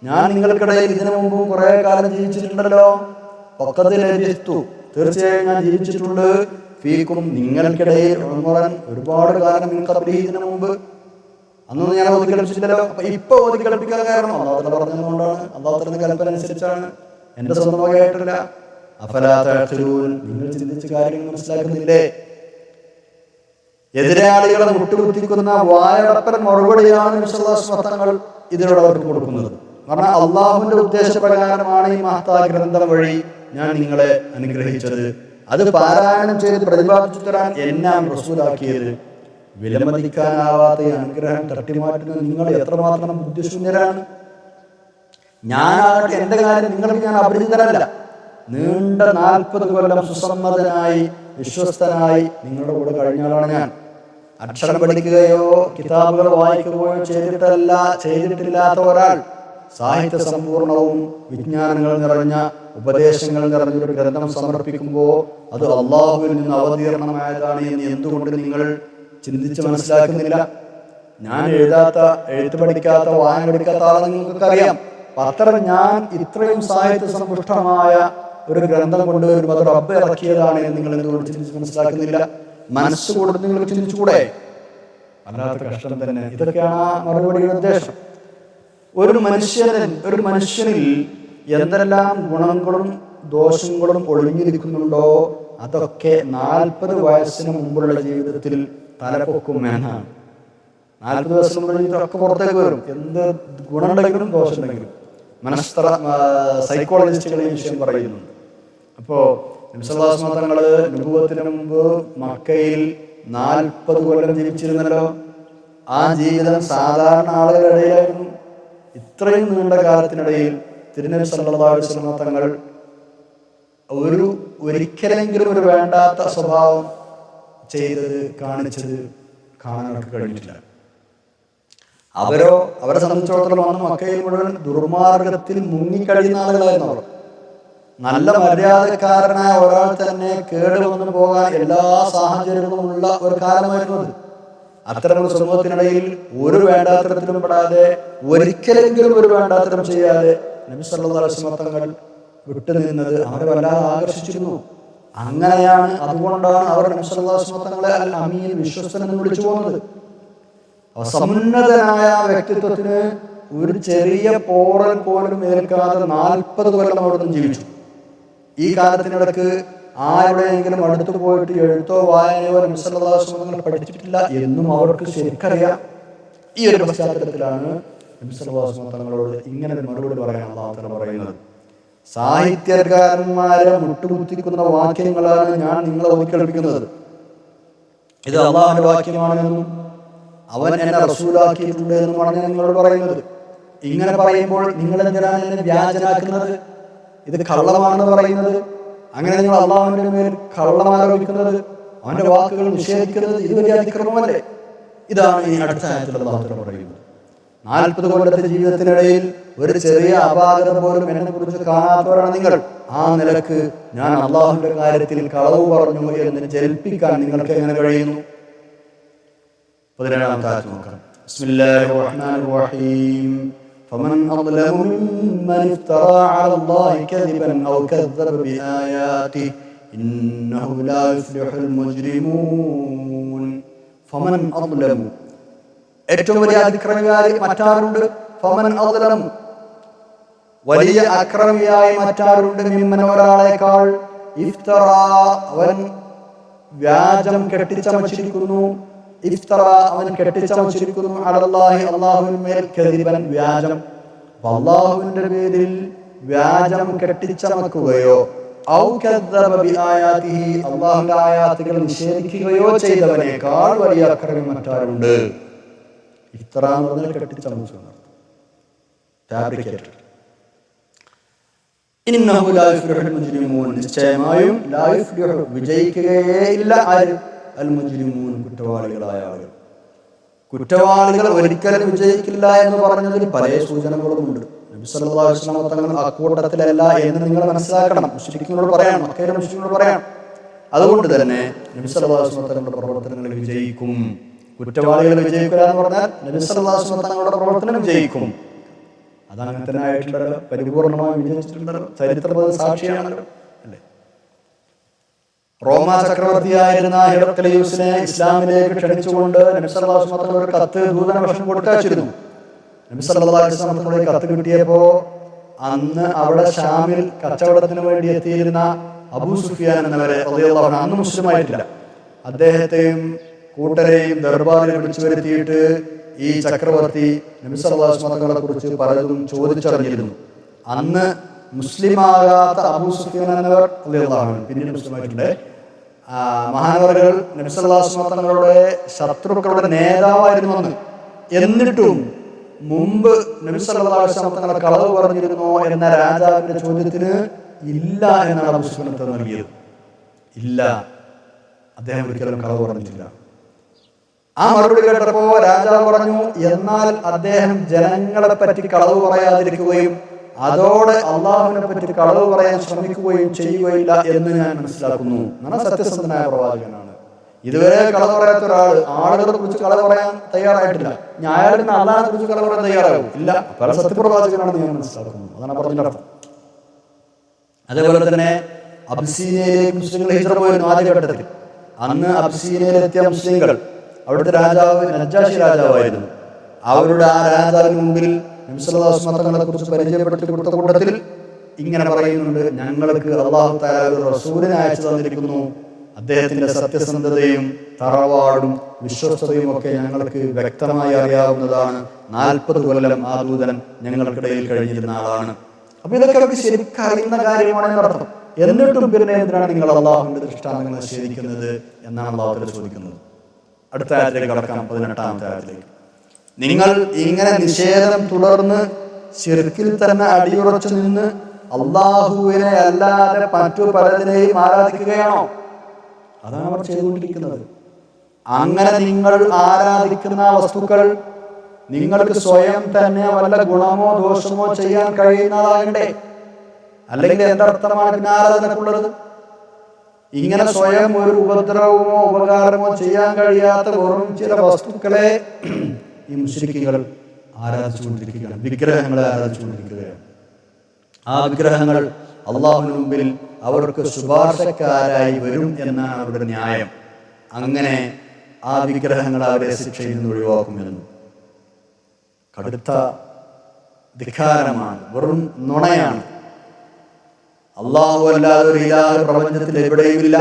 ഞാൻ നിങ്ങൾക്കിടയിൽ ഇതിനു മുമ്പും കുറെ കാലം ജീവിച്ചിട്ടുണ്ടല്ലോ. വഖദ് ലബിസ്തു, തീർച്ചയായും ഞാൻ ജീവിച്ചിട്ടുണ്ട്. ഫീകും, നിങ്ങൾക്കിടയിൽ ഉമറൻ, ഒരുപാട് കാലം, മിൻ ഖബ്ലിഹി, ഇതിനു മുമ്പ്. അന്നൊന്നും ഞാൻ ഓതി കേൾപ്പിച്ചില്ലല്ലോ. അപ്പൊ ഇപ്പൊ ഓതി കേൾപ്പിക്കാൻ കാരണം അല്ലാഹു പറഞ്ഞതുകൊണ്ടാണ്, അല്ലാഹുവിന്റെ കൽപ്പന അനുസരിച്ചാണ്, എന്റെ സ്വന്തം വകയായിട്ടില്ല. അഫലാ തഅഖിലൂൻ, നിങ്ങൾ ചിന്തിച്ച് കാര്യങ്ങൾ മനസ്സിലാക്കുന്നില്ലേ? എതിരാളികളെ മുട്ടുകുത്തിക്കുന്ന വായടപ്പൻ മറുപടിയാണ് നബി സല്ലല്ലാഹു അലൈഹി വസല്ലം തങ്ങൾ ഇതിനോട് അവർക്ക് കൊടുക്കുന്നത്. കാരണം അള്ളാഹുവിന്റെ ഉദ്ദേശപ്രകാരമാണ് ഈ മഹത്തായ ഗ്രന്ഥം വഴി ഞാൻ നിങ്ങളെ അനുഗ്രഹിച്ചത്. അത് പാരായണം ചെയ്ത് പ്രതിപാദിച്ചു തരാൻ എന്നെ റസൂലാക്കിയത്. വിലമതിക്കാനാവാത്ത ഈ അനുഗ്രഹം തട്ടിമാറ്റുന്നത് നിങ്ങൾ എത്രമാത്രം ബുദ്ധിശൂന്യരാണ്. ഞാനാകട്ടെ എന്റെ കാര്യം നിങ്ങൾക്ക് ഞാൻ അപരിചിതരല്ല. നീണ്ട 40 കൊല്ലം സുസമ്മതനായി വിശ്വസ്തനായി നിങ്ങളുടെ കൂടെ കഴിഞ്ഞാലാണ് ഞാൻ. അക്ഷരം പഠിക്കുകയോ കിതാബുകൾ വായിക്കുകയോ ചെയ്തിട്ടില്ലാത്ത ഒരാൾ സാഹിത്യ സമ്പൂർണവും വിജ്ഞാനങ്ങൾ നിറഞ്ഞ ഉപദേശങ്ങൾ നിറഞ്ഞൊരു ഗ്രന്ഥം സമർപ്പിക്കുമ്പോൾ അത് അള്ളാഹുവിൽ നിന്ന് അവതീർണമായതാണ് എന്ന് എന്തുകൊണ്ട് നിങ്ങൾ ചിന്തിച്ച് മനസ്സിലാക്കുന്നില്ല? ഞാൻ എഴുത്ത് പഠിക്കാത്ത, വായന പഠിക്കാത്ത ആളെന്ന് നിങ്ങൾക്കറിയാം. അത്ര ഞാൻ ഇത്രയും സാഹിത്യ സമ്പുഷ്ടമായ ഒരു ഗ്രന്ഥം കൊണ്ടുവരുമ്പോൾ അത് റബ്ബ് ഇറക്കിയതാണ് എന്ന് നിങ്ങൾ എന്തുകൊണ്ട് ചിന്തിച്ച് മനസ്സിലാക്കുന്നില്ല? മനസ്സുകൊണ്ട് നിങ്ങൾ ചിന്തിച്ചുകൂടെ? അല്ലാത്ത കഷ്ടം തന്നെ. ഇതൊക്കെയാണ് മറുപടിയുടെ ഉദ്ദേശം. ഒരു മനുഷ്യനിൽ എന്തെല്ലാം ഗുണങ്ങളും ദോഷങ്ങളും ഒളിഞ്ഞിരിക്കുന്നുണ്ടോ അതൊക്കെ 40 വയസ്സിന് മുമ്പുള്ള ജീവിതത്തിൽ തലപ്പൊക്കും എന്നാണ്. 40 വയസ്സിന് മുമ്പ് ഇതൊക്കെ പുറത്തേക്ക് വരും. എന്ത് ഗുണമുണ്ടെങ്കിലും ദോഷമുണ്ടെങ്കിലും. സൈക്കോളജിസ്റ്റുകൾ ഈ വിഷയം പറയുന്നുണ്ട്. അപ്പോ നബി സല്ലല്ലാഹു അലൈഹി വസല്ലം തങ്ങള് നുബുവത്തിന് മുമ്പ് മക്കയിൽ 40 കൊല്ലം ജീവിച്ചിരുന്നല്ലോ. ആ ജീവിതം സാധാരണ ആളുകളുടെ ഇടയിലായിരുന്നു. ഇത്രയും നീണ്ട കാലത്തിനിടയിൽ തിരുനബി സല്ലല്ലാഹു അലൈഹി വസല്ലം തങ്ങൾ ഒരിക്കലെങ്കിലും ഒരു വേണ്ടാത്ത സ്വഭാവം ചെയ്തത്, കാണിച്ചത് കാണാനൊക്കെ കഴിഞ്ഞിട്ടില്ല. അവരെ സംബന്ധിച്ചിടത്തോളം അന്ന് മക്കയിൽ മുഴുവൻ ദുർമാർഗത്തിൽ മുങ്ങിക്കഴിയുന്ന ആളുകളായിരുന്നു അവർ. നല്ല മര്യാദക്കാരനായ ഒരാൾ തന്നെ കേടുവന്നു പോകാൻ എല്ലാ സാഹചര്യങ്ങളും ഉള്ള ഒരു കാലമായിരുന്നു അത്. അത്തരമൊരു സമൂഹത്തിനിടയിൽ ഒരു വേണ്ടാത്തരത്തിലും പെടാതെ, ഒരിക്കലെങ്കിലും ഒരു വേണ്ടാത്തരം ചെയ്യാതെ നബി സല്ലല്ലാഹു അലൈഹി വസല്ലം തങ്ങൾ വിട്ടുനിന്നത് അവരെ വല്ലാതെ ആകർഷിച്ചിരുന്നു. അതുകൊണ്ടാണ് അവർ നബി സല്ലല്ലാഹു അലൈഹി വസല്ലം തങ്ങളെ അൽ അമീൻ, വിശ്വസ്തൻ എന്ന് വിളിച്ചു പോകുന്നത്. സമുന്നതനായ വ്യക്തിത്വത്തിന് ഒരു ചെറിയ പോറൽ പോലും ഏൽക്കാതെ 40 കൊല്ലം അവിടെ ജീവിച്ചു. ഈ കാലത്തിനിടക്ക് ആരുടെയെങ്കിലും അടുത്ത് പോയിട്ട് എഴുത്തോ വായനയോ നബി സല്ലല്ലാഹു അലൈഹി വസല്ലം പഠിച്ചിട്ടില്ല എന്നും അവർക്ക് ശരിക്കറിയാം. ഈ ഒരു പശ്ചാത്തലത്തിലാണ് നബി സല്ലല്ലാഹു അലൈഹി വസല്ലം തങ്ങളോട് ഇങ്ങനെ ഒരു മറുപടി പറയാൻ അല്ലാഹു തആല പറയുന്നത്. സാഹിത്യകാരന്മാരെ മുട്ടുകുത്തിക്കുന്ന വാക്യങ്ങളാണ് ഞാൻ നിങ്ങളെ ഓതിക്കേൾപ്പിക്കുന്നത്. ഇത് അള്ളാഹുവിന്റെ വാക്യമാണെന്നും അവൻ എന്നെ റസൂലാക്കിയിട്ടുണ്ട് എന്നുമാണ് ഞാൻ നിങ്ങളോട് പറയുന്നത്. ഇങ്ങനെ പറയുമ്പോൾ നിങ്ങൾ എന്തിനാണ് എന്നെ വ്യാജനാക്കുന്നത്? ഇത് കള്ളമാണെന്ന് പറയുന്നത്, അങ്ങനെ നിങ്ങൾ അള്ളാഹുവിന്റെ മേൽ കള്ളം ആരോപിക്കുന്നത്, അവന്റെ വാക്കുകൾ നിഷേധിക്കുന്നത്, ഇത് വലിയ അതിക്രമമല്ലേ? ഇതാണ് ഈ അടുത്ത ആയത്തിൽ അല്ലാഹു തആല പറയുന്നത്. 40 കൊല്ലത്തെ ജീവിതത്തിനിടയിൽ ഒരു ചെറിയ അപാകത പോലും എന്നെ കുറിച്ച് കാണാത്തവരാണ് നിങ്ങൾ. ആ നിലക്ക് ഞാൻ അള്ളാഹുവിന്റെ കാര്യത്തിൽ കളവ് പറഞ്ഞു എന്ന് ജൽപ്പിക്കാൻ നിങ്ങൾക്ക് എങ്ങനെ കഴിയുന്നു? 17-ാമത്തെ ആയത്ത് നോക്കണം. ബിസ്മില്ലാഹിർ റഹ്മാനിർ റഹീം. فمن أظلم ممن افترى على الله كذبا أو كذب بآياته إنه لا يفلح المجرمون. فمن أظلم, ഏറ്റവും വലിയ അതിക്രമിയായി മറ്റാരുണ്ട്? ഫമൻ അദ്ലം, വലിയ അക്രമിയായി മറ്റാരുണ്ട്? മിമ്മൻ, ഒരാളെക്കാൾ, ഇഫ്തറ, അവൻ വ്യാജം കെട്ടിച്ചമച്ചിരിക്കുന്നു, ഇഫ്തറ, അവൻ കെട്ടിച്ചമച്ചിരിക്കുന്നു, അലല്ലാഹി, അല്ലാഹുവിന്മേൽ, കദിബൻ, വ്യാജം, അല്ലാഹുവിന്റെ പേരിൽ വ്യാജം കെട്ടിച്ചമക്കുകയോ, ഔ കദ്ദബ ബിആയാതിഹി, അല്ലാഹുവിന്റെ ആയാത്തുകൾ നിഷേധിക്കുകയോ ചെയ്തവനേക്കാൾ വലിയ അക്രമി മറ്റാരുണ്ട്? ഇഫ്തറ എന്ന് പറഞ്ഞാൽ കെട്ടിച്ചമച്ചു, ഫാബ്രിക്കേറ്റഡ്. ഇന്നഹു ലാ യുഫ്ലിഹുൽ മുജ്രിമൂൻ, നിശ്ചയമായും ലാ യുഫ്ലിഹു, വിജയിക്കുകയേ ഇല്ല, ആര്? അൽ മുജ്രിമൂൻ, കുറ്റവാളികളായ ആളുകൾ. കുറ്റവാളികൾ ഒരിക്കലും വിജയിക്കില്ല എന്ന് പറഞ്ഞതിൽ പല സൂചനകളുമുണ്ട്. നബി സല്ലല്ലാഹു അലൈഹി വസല്ലം തങ്ങൾ അക്കൂട്ടത്തിലല്ല എന്ന് നിങ്ങൾ മനസ്സിലാക്കണം. മുശ്രിക്കുകളോട് പറയണം, മക്കയിലെ മുശ്രിക്കുകളോട് പറയണം. അതുകൊണ്ട് തന്നെ നബി സല്ലല്ലാഹു അലൈഹി വസല്ലം തങ്ങളുടെ പ്രവർത്തനങ്ങൾ വിജയിക്കും. കുറ്റവാളികൾ വിജയിക്കുക എന്ന് പറഞ്ഞാൽ നബി സല്ലല്ലാഹു അലൈഹി വസല്ലം തങ്ങളുടെ പ്രവർത്തനം വിജയിക്കും. അതങ്ങനെ തന്നെ ആയിട്ടുണ്ടല്ലോ, പരിപൂർണമായി വിജയിച്ചിട്ടുണ്ടല്ലോ, ചരിത്രത്തിൽ സാക്ഷിയാണല്ലോ, അല്ലേ? റോമാ ചക്രവർത്തിയായിരുന്ന ഹിറക്ലിയൂസിനെ ഇസ്ലാമിലേക്ക് ക്ഷണിച്ചുകൊണ്ട് നബി സല്ലല്ലാഹു അലൈഹി വസല്ലം ഒരു കത്ത് ദൂതനപക്ഷം കൊടുത്തയച്ചിരുന്നു. നബി സല്ലല്ലാഹു അലൈഹി വസല്ലം കത്ത് കിട്ടിയപ്പോൾ അന്ന് അവിടെ ഷാമിൽ കച്ചവടത്തിന് വേണ്ടി എത്തിയിരുന്ന അബൂ സുഫിയാൻ എന്നവരെ റളിയല്ലാഹു അൻഹു, അന്ന് മുസ്ലിമായിട്ടില്ല, അദ്ദേഹത്തെയും കൂട്ടരെയും ദർബാറിൽ വിളിച്ചു വരുത്തിയിട്ട് ഈ ചക്രവർത്തി നബി സല്ലല്ലാഹു അലൈഹി വസല്ലമയെ കുറിച്ച് പലതും ചോദിച്ചറിഞ്ഞിരുന്നു. അന്ന് മുസ്ലിമാകാത്ത അബൂ സുഫിയാൻ എന്നവർ റളിയല്ലാഹു അൻഹു പിന്നീട് മുസ്ലിമായിട്ടുണ്ട്. മഹാനവറുകൾ നബി സല്ലല്ലാഹു അലൈഹി വസല്ലമയുടെ ശത്രുക്കളുടെ നേതാവായിരുന്നു അന്ന്. എന്നിട്ടും മുമ്പ് നബി സല്ലല്ലാഹു അലൈഹി വസല്ലം കളവ് പറഞ്ഞിരുന്നോ എന്ന രാജാവിന്റെ ചോദ്യത്തിന് ഇല്ല എന്നാണ് അബൂ സുഫിയാൻ ഉത്തരം നൽകിയത്. ഇല്ല, അദ്ദേഹം ഒരിക്കലും കളവ് പറഞ്ഞിട്ടില്ല. ആ മറുപടി കേട്ടപ്പോ രാജാവ് പറഞ്ഞു, എന്നാൽ അദ്ദേഹം ജനങ്ങളെ പറ്റി കളവ് പറയാതിരിക്കുകയും അതോടെ അള്ളാഹുവിനെ പറ്റി കളവ് പറയാൻ ശ്രമിക്കുകയും ചെയ്യുകയില്ല എന്ന് ഞാൻ മനസ്സിലാക്കുന്നു. എന്നാൽ സത്യസന്ധനായ പ്രവാചകനാണ്. ഇതുവരെ കളവ് പറയാത്ത ഒരാൾ ആളുകളെ കുറിച്ച് കളവ് പറയാൻ തയ്യാറായിട്ടില്ല. ഞാൻ അയാളിന് അള്ളാഹിനെ കുറിച്ച് കളവ് പറയാൻ തയ്യാറാകും ഇല്ല. പല സത്യപ്രവാചകനാണെന്ന് ഞാൻ മനസ്സിലാക്കുന്നു. അതാണ് പറഞ്ഞതിന്റെ അർത്ഥം. അതേപോലെ തന്നെ അബ്സീനിയയിലേക്ക് മുസ്ലിങ്ങൾ ഹിജ്റ പോയിരുന്നു ആദ്യഘട്ടത്തിൽ. അന്ന് അബ്സീനിയയിലെത്തിയ മുസ്ലിങ്ങൾ, അവിടുത്തെ രാജാവ് നജാഷി രാജാവായിരുന്നു. അവരുടെ ആ രാജാവിന് മുമ്പിൽ നബി സല്ലല്ലാഹു അലൈഹി വസല്ലമയെ കുറിച്ച് പരിചയപ്പെടുത്തി കൊടുത്ത കൂട്ടത്തിൽ ഇങ്ങനെ പറയുന്നുണ്ട്, ഞങ്ങൾക്ക് അല്ലാഹു തആല ഒരു റസൂലിനെ അയച്ചു തന്നിരിക്കുന്നു, അദ്ദേഹത്തിന്റെ സത്യസന്ധതയും തറവാടും വിശ്വസ്തതയും ഒക്കെ ഞങ്ങൾക്ക് വ്യക്തമായി അറിയാവുന്നതാണ്. 40 കൊല്ലം ആ ദൂതൻ ഞങ്ങൾക്കിടയിൽ കഴിഞ്ഞിരുന്ന ആളാണ്. അപ്പൊ ഇതൊക്കെ അവർക്ക് ശരിക്കും അറിയുന്ന കാര്യമാണ് എന്നർത്ഥം. എന്നിട്ടും പിന്നെ എന്തിനാണ് നിങ്ങൾ അള്ളാഹുവിന്റെ ദൃഷ്ടാന്തങ്ങൾ നിഷേധിക്കുന്നത് എന്നാണ് അല്ലാഹു തആല ചോദിക്കുന്നത്. അടുത്ത ആയത്തിലേക്ക് കടക്കാം, 18-ാമത്തെ ആയത്തിലേക്ക്. നിങ്ങൾ ഇങ്ങനെ നിഷേധം തുടർന്ന് ശിർക്കിൽ തന്നെ അടിയുറച്ചു നിന്ന് അള്ളാഹുവിനെ അല്ലാതെ മറ്റു പലതിനെയും ആരാധിക്കുകയാണോ? അതാണ് അവർ ചെയ്തുകൊണ്ടിരിക്കുന്നത്. അങ്ങനെ നിങ്ങൾ ആരാധിക്കുന്ന വസ്തുക്കൾ നിങ്ങൾക്ക് സ്വയം തന്നെ വല്ല ഗുണമോ ദോഷമോ ചെയ്യാൻ കഴിയുന്നതാകണ്ടേ? അല്ലെങ്കിൽ എന്തർത്ഥമാണ് പിന്നെ ആരാധനക്കുള്ളത്? ഇങ്ങനെ സ്വയം ഒരു ഉപദ്രവമോ ഉപകാരമോ ചെയ്യാൻ കഴിയാത്ത വെറും ചില വസ്തുക്കളെ ഈ മുശ്രിക്കുകൾ ആരാധിച്ചുകൊണ്ടിരിക്കുകയാണ്, വിഗ്രഹങ്ങളെ ആരാധിച്ചുകൊണ്ടിരിക്കുകയാണ്. ആ വിഗ്രഹങ്ങൾ അള്ളാഹുവിന് മുമ്പിൽ അവർക്ക് ശുപാർശക്കാരായി വരും എന്നാണ് അവരുടെ ന്യായം. അങ്ങനെ ആ വിഗ്രഹങ്ങൾ അവരെ ശിക്ഷയിൽ നിന്ന് ഒഴിവാക്കുമെന്നും കടുത്ത ധിക്കാരമാണ്, വെറും നുണയാണ്. അള്ളാഹു അല്ലാതെ ഒരു ഇലാഹ് പ്രപഞ്ചത്തിൽ എവിടെയുമില്ല.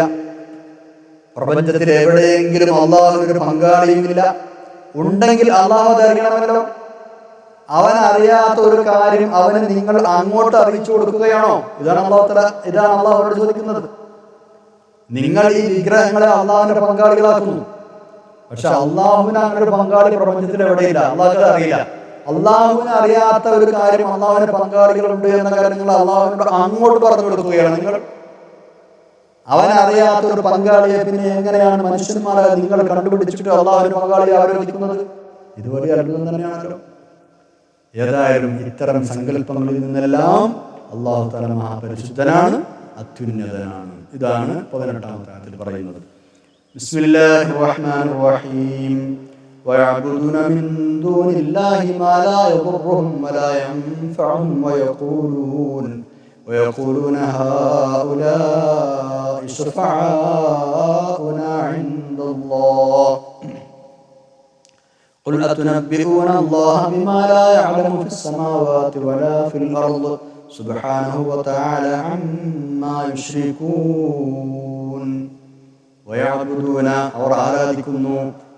പ്രപഞ്ചത്തിൽ എവിടെയെങ്കിലും അള്ളാഹുവിനൊരു പങ്കാളിയുമില്ല. ഉണ്ടെങ്കിൽ അള്ളാഹു അറിയണമല്ലോ. അവൻ അറിയാത്ത ഒരു കാര്യം അവന് നിങ്ങൾ അങ്ങോട്ട് അറിയിച്ചു കൊടുക്കുകയാണോ? ഇതാണ് അള്ളാഹുവോട് ചോദിക്കുന്നത്. നിങ്ങൾ ഈ വിഗ്രഹങ്ങളെ അള്ളാഹുവിന്റെ പങ്കാളികളാക്കുന്നു. പക്ഷെ അള്ളാഹുവിന് അങ്ങനെ ഒരു പങ്കാളി പ്രപഞ്ചത്തിൽ എവിടെയില്ല, അള്ളാഹുവിന് അറിയില്ല. അള്ളാഹുവിന് അറിയാത്ത ഒരു കാര്യം അള്ളാഹുവിന് പങ്കാളികളുണ്ട് എന്ന കാര്യം നിങ്ങൾ അള്ളാഹുവിനോട് അങ്ങോട്ട് പറഞ്ഞു കൊടുക്കുകയാണ്. നിങ്ങൾ അവൻ അറിയാത്ത ഒരു പങ്കാളിയെ പിന്നെ എങ്ങനെയാണ് മനുഷ്യന്മാരെ നിങ്ങൾ കണ്ടുപിടിച്ചിട്ട് അള്ളാഹുവിന് പങ്കാളിയെ ആരോപിക്കുന്നത്? ഇതുപോലെ അത്ഭുതം തന്നെയാണല്ലോ. ഏതായാലും ഇത്തരം സങ്കല്പങ്ങളിൽ നിന്നെല്ലാം അല്ലാഹു തആല മഹാപരിശുദ്ധനാണ്, അത്യുന്നതനാണ്. ഇതാണ് 18-ാമത്തെ ആയത്തിൽ പറയുന്നത്. ബിസ്മില്ലാഹിർ റഹ്മാനിർ റഹീം. വയഅബുദൂന മിൻ ദൂനില്ലാഹി മാ ലാ യദുർറുഹും വലാ യൻഫഉഹും വയഖൂലൂന ഹൗലാഇ ശുഫആഉനാ ഇൻദല്ലാഹ് ഖുൽ അതുനബ്ബിഊന അല്ലാഹ ബിമാ ലാ യഅലമു ഫിസ് സമാവാതി വലാ ഫിൽ അർദ് സുബ്ഹാനഹു വതആല അമ്മാ യുശ്രികൂൻ. വയഅബുദൂന അവർ ആരാധിക്കുന്നു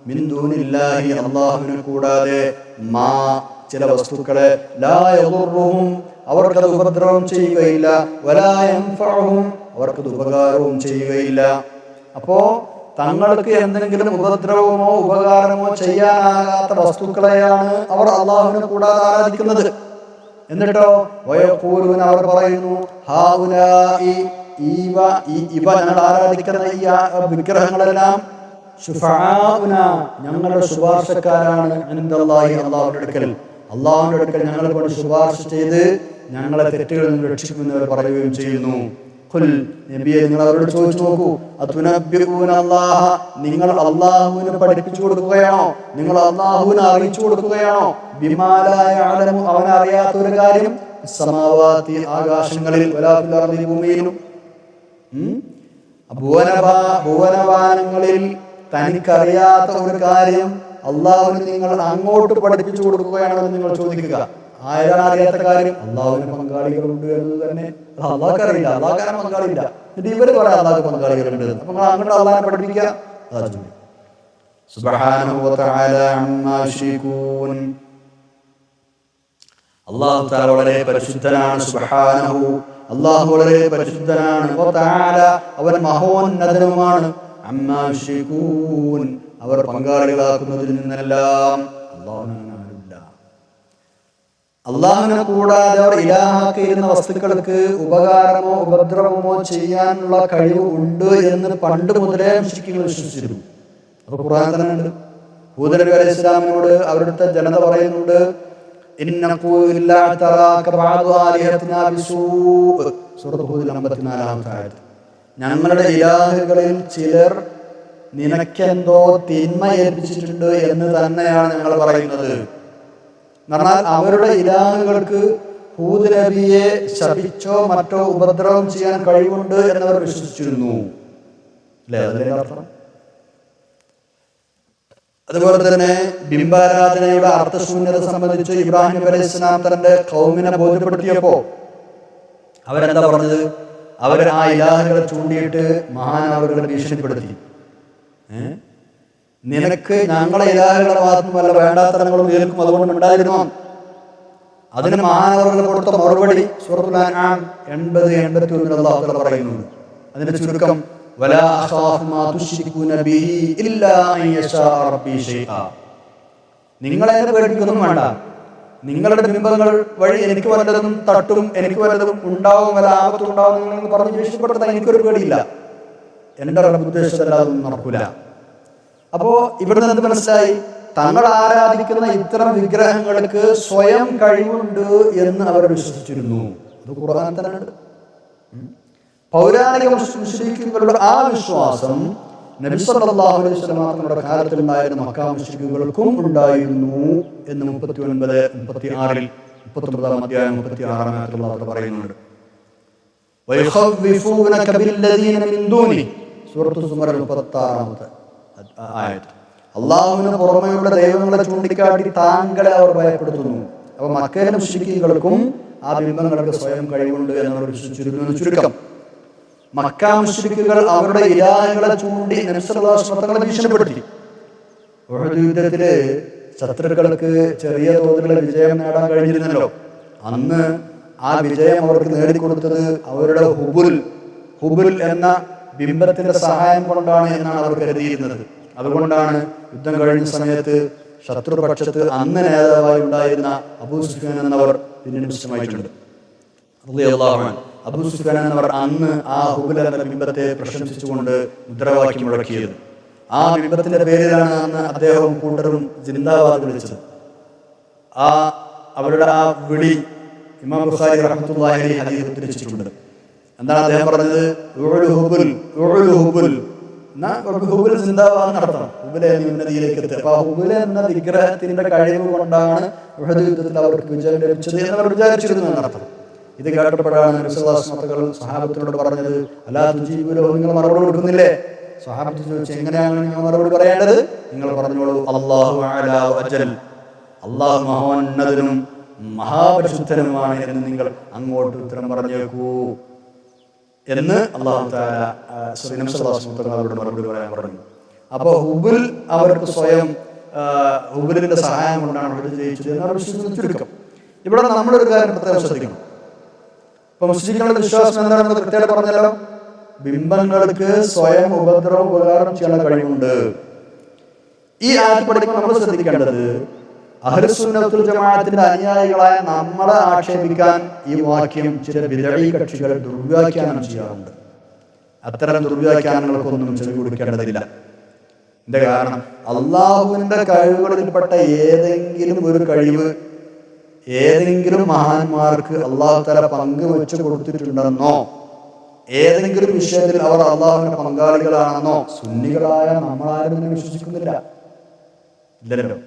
മിൻ ദൂനില്ലാഹി അല്ലാഹുവിനെ കൂടാതെ മാ ചില വസ്തുക്കളെ ലാ യദുർറുഹും അവർക്കത് ഉപദ്രവം ചെയ്യുകയില്ല, വലാ യൻഫഉഹും അവർക്കത് ഉപകാരവും ചെയ്യുകയില്ല. അപ്പോ തങ്ങൾക്ക് എന്തെങ്കിലും ഉപദ്രവമോ ഉപകാരമോ ചെയ്യാനാകാത്ത വസ്തുക്കളെയാണ് അവർ അല്ലാഹുവിനെ കൂടാതെ ആരാധിക്കുന്നത്. എന്നിട്ടോ വയഖൂലൂന അവർ പറയുന്നു ഹൗലാഇ ഇവ ഞങ്ങൾ ആരാധിക്കുന്ന ഈ വിഗ്രഹങ്ങളെല്ലാം ശുഫആഉന ഞങ്ങളുടെ ശുപാർശക്കാരാണ് ഇൻദല്ലാഹി അല്ലാഹുവിന്റെ അടുക്കൽ. അല്ലാഹുവിന്റെ അടുക്കൽ ഞങ്ങളെ കൊണ്ട് ശുപാർശ ചെയ്ത് ഞങ്ങളെ തെറ്റുകളിൽ നിന്ന് രക്ഷിക്കുമെന്നവർ പറയുകയും ചെയ്യുന്നു. ഖുൽ നബിയെ നിങ്ങൾ അവരോട് ചോദിച്ചു നോക്കൂ, അതുനബ്ബിഊന അല്ലാഹ നിങ്ങൾ അല്ലാഹുവിനെ പഠിപ്പിച്ചു കൊടുക്കുകയാണോ, നിങ്ങൾ അല്ലാഹുവിനെ അറിയിച്ചു കൊടുക്കുകയാണോ, ബിമാ ലാ യഅലമു അവൻ അറിയാത്ത ഒരു കാര്യം സമാവാതി ആകാശങ്ങളിൽ വലാ ഫിൽ അർദി ഭൂമിയിലും ഭുവനവാനങ്ങളിൽ തനിക്കറിയാത്ത ഒരു കാര്യം അള്ളാഹുവിന് നിങ്ങൾ അങ്ങോട്ട് പഠിപ്പിച്ചു കൊടുക്കുകയാണെന്ന് നിങ്ങൾ ചോദിക്കുക. ആരാണ് അറിയാത്ത കാര്യം? അള്ളാഹുവിന് പങ്കാളികളുണ്ട് എന്ന് തന്നെ അള്ളാഹ്ക്ക് അറിയില്ല, അള്ളാഹ്ക്കാരൻ പങ്കാളിയില്ല. എന്നിട്ട് ഇവര് പറയാം അള്ളാഹ്ക്ക് പങ്കാളികളുണ്ട്. അപ്പൊ നിങ്ങൾ അങ്ങോട്ട് അള്ളാഹിനെ പഠിപ്പിക്കുക. അതാ ചോദ്യം. സുബ്ഹാനഹു വതആല അമ്മാ യുശ്രികൂൻ. അല്ലാഹു തആല വളരെ പരിശുദ്ധനാണ്. സുബ്ഹാനഹു അല്ലാഹു വളരെ പരിശുദ്ധനാണ്. വതആല അവൻ മഹോന്നതനുമാണ്. അമ്മാ യുശ്രികൂൻ അവർ പങ്കാളികളാക്കുന്നതിൽ നിന്നെല്ലാം അള്ളാഹുവിനെ കൂടാതെ അവർ ഇലാഹാക്കിയിരുന്ന വസ്തുക്കൾക്ക് ഉപകാരമോ ഉപദ്രവമോ ചെയ്യാനുള്ള കഴിവ് ഉണ്ട് എന്ന് പണ്ട് മുതലേ മുശ്രിക്കുകൾ വിശ്വസിച്ചിരുന്നു. അപ്പൊ ഖുർആൻ തന്നെ ഉണ്ട്. ഹൂദ് നബി അലൈഹി സ്വലാമിനോട് അവരുടെ ജനത പറയുന്നുണ്ട്, സൂറത്ത് ഹൂദിൽ 54-ാമത്തെ ആയത്ത്, ഞങ്ങളുടെ ഇലാഹുകളിൽ ചിലർ നിനക്കെന്തോ തിന്മ ഏൽപ്പിച്ചിട്ടുണ്ട് എന്ന് തന്നെയാണ് ഞങ്ങൾ പറയുന്നത്. എന്നാൽ അവരുടെ ഇലാഹുകൾക്ക് ഹൂദ് നബിയെ ശപിച്ചോ മറ്റോ ഉപദ്രവം ചെയ്യാൻ കഴിവുണ്ട് എന്നവർ വിശ്വസിച്ചിരുന്നു. അല്ലേ? അതിന്റെ അർത്ഥം. അതുപോലെ തന്നെ ബിംബാരാധനയുടെ അർത്ഥശൂന്യത സംബന്ധിച്ച് ഇബ്രാഹിം നബി അലൈഹി സ്വലാം തന്റെ ഖൗമിനെ ബോധ്യപ്പെടുത്തിയപ്പോ അവരെന്താ പറഞ്ഞത്? അവർ ആ ഇലാഹുകളെ ചൂണ്ടിയിട്ട് മഹാനവറുകളെ ഭീഷണിപ്പെടുത്തി. നിനക്ക് ഞങ്ങളെ ഇലാഹുകളുടെ ഭാഗത്തും വല്ല വേണ്ടാത്തരങ്ങളും കേൾക്കും, അതുകൊണ്ട് ഉണ്ടായിരുന്നു. അതിന് മഹാനവറുകൾ കൊടുത്ത മറുപടി സൂറത്തുൽ അൻആം 80-81 അല്ലാഹു തആല പറയുന്നുണ്ട്. അതിന്റെ ചുരുക്കം വലാ അഖാഫു മാ തുശ്രികൂന ബിഹി ഇല്ലാ അൻ യശാ റബ്ബി ഷൈആ. നിങ്ങളെ പേടിക്കൊന്നും വേണ്ട, നിങ്ങളുടെ ബിംബങ്ങൾ വഴി എനിക്ക് വല്ലതും തട്ടും, എനിക്ക് വല്ലതും ഉണ്ടാവും, വല്ല ആപത്തും ഉണ്ടാവും നിങ്ങൾ പറഞ്ഞ് ഭീഷണിപ്പെടുത്താൻ എനിക്കൊരു പേടിയില്ല. എൻ്റെ റബ്ബ് ഉദ്ദേശിച്ചല്ലാതൊന്നും നടക്കൂല. അപ്പോ ഇവിടുന്ന് എന്ത് മനസ്സിലായി? തങ്ങൾ ആരാധിക്കുന്ന ഇത്തരം വിഗ്രഹങ്ങൾക്ക് സ്വയം കഴിവുണ്ട് എന്ന് അവർ വിശ്വസിച്ചിരുന്നു. അത് ഖുർആൻ തന്നെ ഉണ്ട്. പൗരാണിക മുശ്രിക്കുകളുടെ ആ വിശ്വാസം നബി സല്ലല്ലാഹു അലൈഹി വസല്ലം തങ്ങളുടെ കാലത്തുണ്ടായിരുന്ന മക്കാ മുശ്രിക്കുകൾക്കും ഉണ്ടായിരുന്നു എന്ന് 39-36 അധ്യായം 36 ആയത്തിൽ പറയുന്നുണ്ട്. വയഖവ്വിഫൂനക ബില്ലദീന മിൻ ദൂനി സൂറത്തുൽ സുമർ 36 ആയത്ത്. അള്ളാഹുവിന് പുറമെയുള്ള ദൈവങ്ങളെ ചൂണ്ടിക്കാട്ടി താങ്കളെ അവർ ഭയപ്പെടുത്തുന്നു. അപ്പൊ മക്കയിലെ മുശ്രിക്കുകൾക്കും ആ ബിംബങ്ങൾക്ക് സ്വയം കഴിവുണ്ട് എന്നവർ വിശ്വസിച്ചിരുന്നു എന്ന് ചുരുക്കം. മക്ക മുശ്രിക്കുകൾ അവരുടെ ഇലാഹുകളെ ചൂണ്ടി നബി സല്ലല്ലാഹു അലൈഹി വസല്ലം തങ്ങളെ ഭീഷണിപ്പെടുത്തി. ഉഹദ് യുദ്ധത്തില് ശത്രുക്കൾക്ക് ചെറിയ തോതിലുള്ള വിജയം നേടാൻ കഴിഞ്ഞിരുന്നല്ലോ. അന്ന് ആ വിജയം അവർക്ക് നേടിക്കൊടുത്തത് അവരുടെ ഹുബുൽ എന്ന ബിംബത്തിന്റെ സഹായം കൊണ്ടാണ് എന്നാണ് അവർ കരുതിയിരുന്നത്. അതുകൊണ്ടാണ് യുദ്ധം കഴിഞ്ഞ സമയത്ത് ശത്രുപക്ഷത്ത് അന്ന് നേതാവായി ഉണ്ടായിരുന്ന അബൂ സുഫിയാൻ എന്നവർ പിന്നീട് മുസ്ലിമായിട്ടുണ്ട്. അബൂ സുഫിയാൻ എന്നവർ അന്ന് ആ ഹുബുൽ എന്ന ബിംബത്തെ പ്രശംസിച്ചുകൊണ്ട് മുദ്രാവാക്യം മുഴക്കിയത്. ആ ബിംബത്തിന്റെ പേരിലാണ് അന്ന് അദ്ദേഹവും കൂട്ടരും ജിന്ദാബാദ് വിളിച്ചത്. അവരുടെ ആ വിളി ഇമാം ബുഖാരി റഹ്മത്തുള്ളാഹി അലൈഹി ഹദീസ് ഉദ്ധരിച്ചിട്ടുണ്ട്. എന്താണ് അദ്ദേഹം പറഞ്ഞത്? ഹുബുൽ സിന്ദാബാദ് നടത്തണം, ഹുബുൽ എന്ന ഉന്നതിയിലേക്ക് എത്തുക. അപ്പൊ ഹുബുൽ എന്ന വിഗ്രഹത്തിന്റെ കഴിവ് കൊണ്ടാണ് ഉഹദ് യുദ്ധത്തിൽ അവർക്ക് വിജയം ലഭിച്ചത് എന്നവർ വിചാരിച്ചിരുന്നു എന്നർത്ഥം. ഇത് കേട്ടപ്പോഴാണ് നബി സല്ലല്ലാഹു അലൈഹി വസല്ലം സ്വഹാബത്തിനോട് പറഞ്ഞത്, അലാ തുജീബു ലഹു, നിങ്ങൾ മറുപടി കൊടുക്കുന്നില്ലേ? സ്വഹാബത്ത് ചോദിച്ചു, എങ്ങനെയാണ് നിങ്ങൾ മറുപടി പറയേണ്ടത്? നിങ്ങൾ പറഞ്ഞോളൂ, അല്ലാഹു അഅലാ വഅജൽ, അല്ലാഹു മഹോന്നതനും മഹാപരിശുദ്ധനുമാണ് എന്ന് നിങ്ങൾ അങ്ങോട്ട് ഉത്തരം പറഞ്ഞേക്കൂ എന്ന് അല്ലാഹു തആല നബി സല്ലല്ലാഹു അലൈഹി വസല്ലം അവരോട് മറുപടി പറയാൻ പറഞ്ഞു. അപ്പോൾ ഹുബുൽ അവർക്ക് സ്വയം ഹുബുലിന്റെ സഹായം കൊണ്ടാണ് അവർ ജയിച്ചത് എന്നാണ് വിശ്വസിച്ച് ചുരുക്കം. ഇവിടെ നമ്മളൊരു കാര്യം പ്രത്യേകം ശ്രദ്ധിക്കണം. ഇപ്പൊ മുസ്ലിങ്ങളുടെ വിശ്വാസം എന്താണെന്ന് കൃത്യമായിട്ട് പറഞ്ഞല്ലോ. ബിംബങ്ങൾക്ക് സ്വയം ഉപകാരം ചെയ്യാനുള്ള കഴിവുണ്ട്. ഈ ആയത്ത് പഠിക്കുമ്പോൾ നമ്മൾ ശ്രദ്ധിക്കേണ്ടത്, അഹ്ലുസുന്നത്തുൽ ജമാഅത്തിന്റെ അനുയായികളായ നമ്മളെ ആക്ഷേപിക്കാൻ ഈ വാക്യം ചില ബിദ്അഈ കക്ഷികൾ ദുർവ്യാഖ്യാനം ചെയ്യാറുണ്ട്. അത്തരം ദുർവ്യാഖ്യാനങ്ങൾക്കൊന്നും ചെവി കൊടുക്കേണ്ടതില്ല. എന്റെ കാരണം, അള്ളാഹുവിന്റെ കഴിവുകളിൽപ്പെട്ട ഏതെങ്കിലും ഒരു കഴിവ് ഏതെങ്കിലും മഹാന്മാർക്ക് അള്ളാഹു തആല പങ്കുവെച്ചു കൊടുത്തിട്ടുണ്ടെന്നോ, ഏതെങ്കിലും വിഷയത്തിൽ അവർ അള്ളാഹുവിന്റെ പങ്കാളികളാണെന്നോ സുന്നികളായ നമ്മളാരും തന്നെ വിശ്വസിക്കുന്നില്ല. ഇല്ലല്ലോ.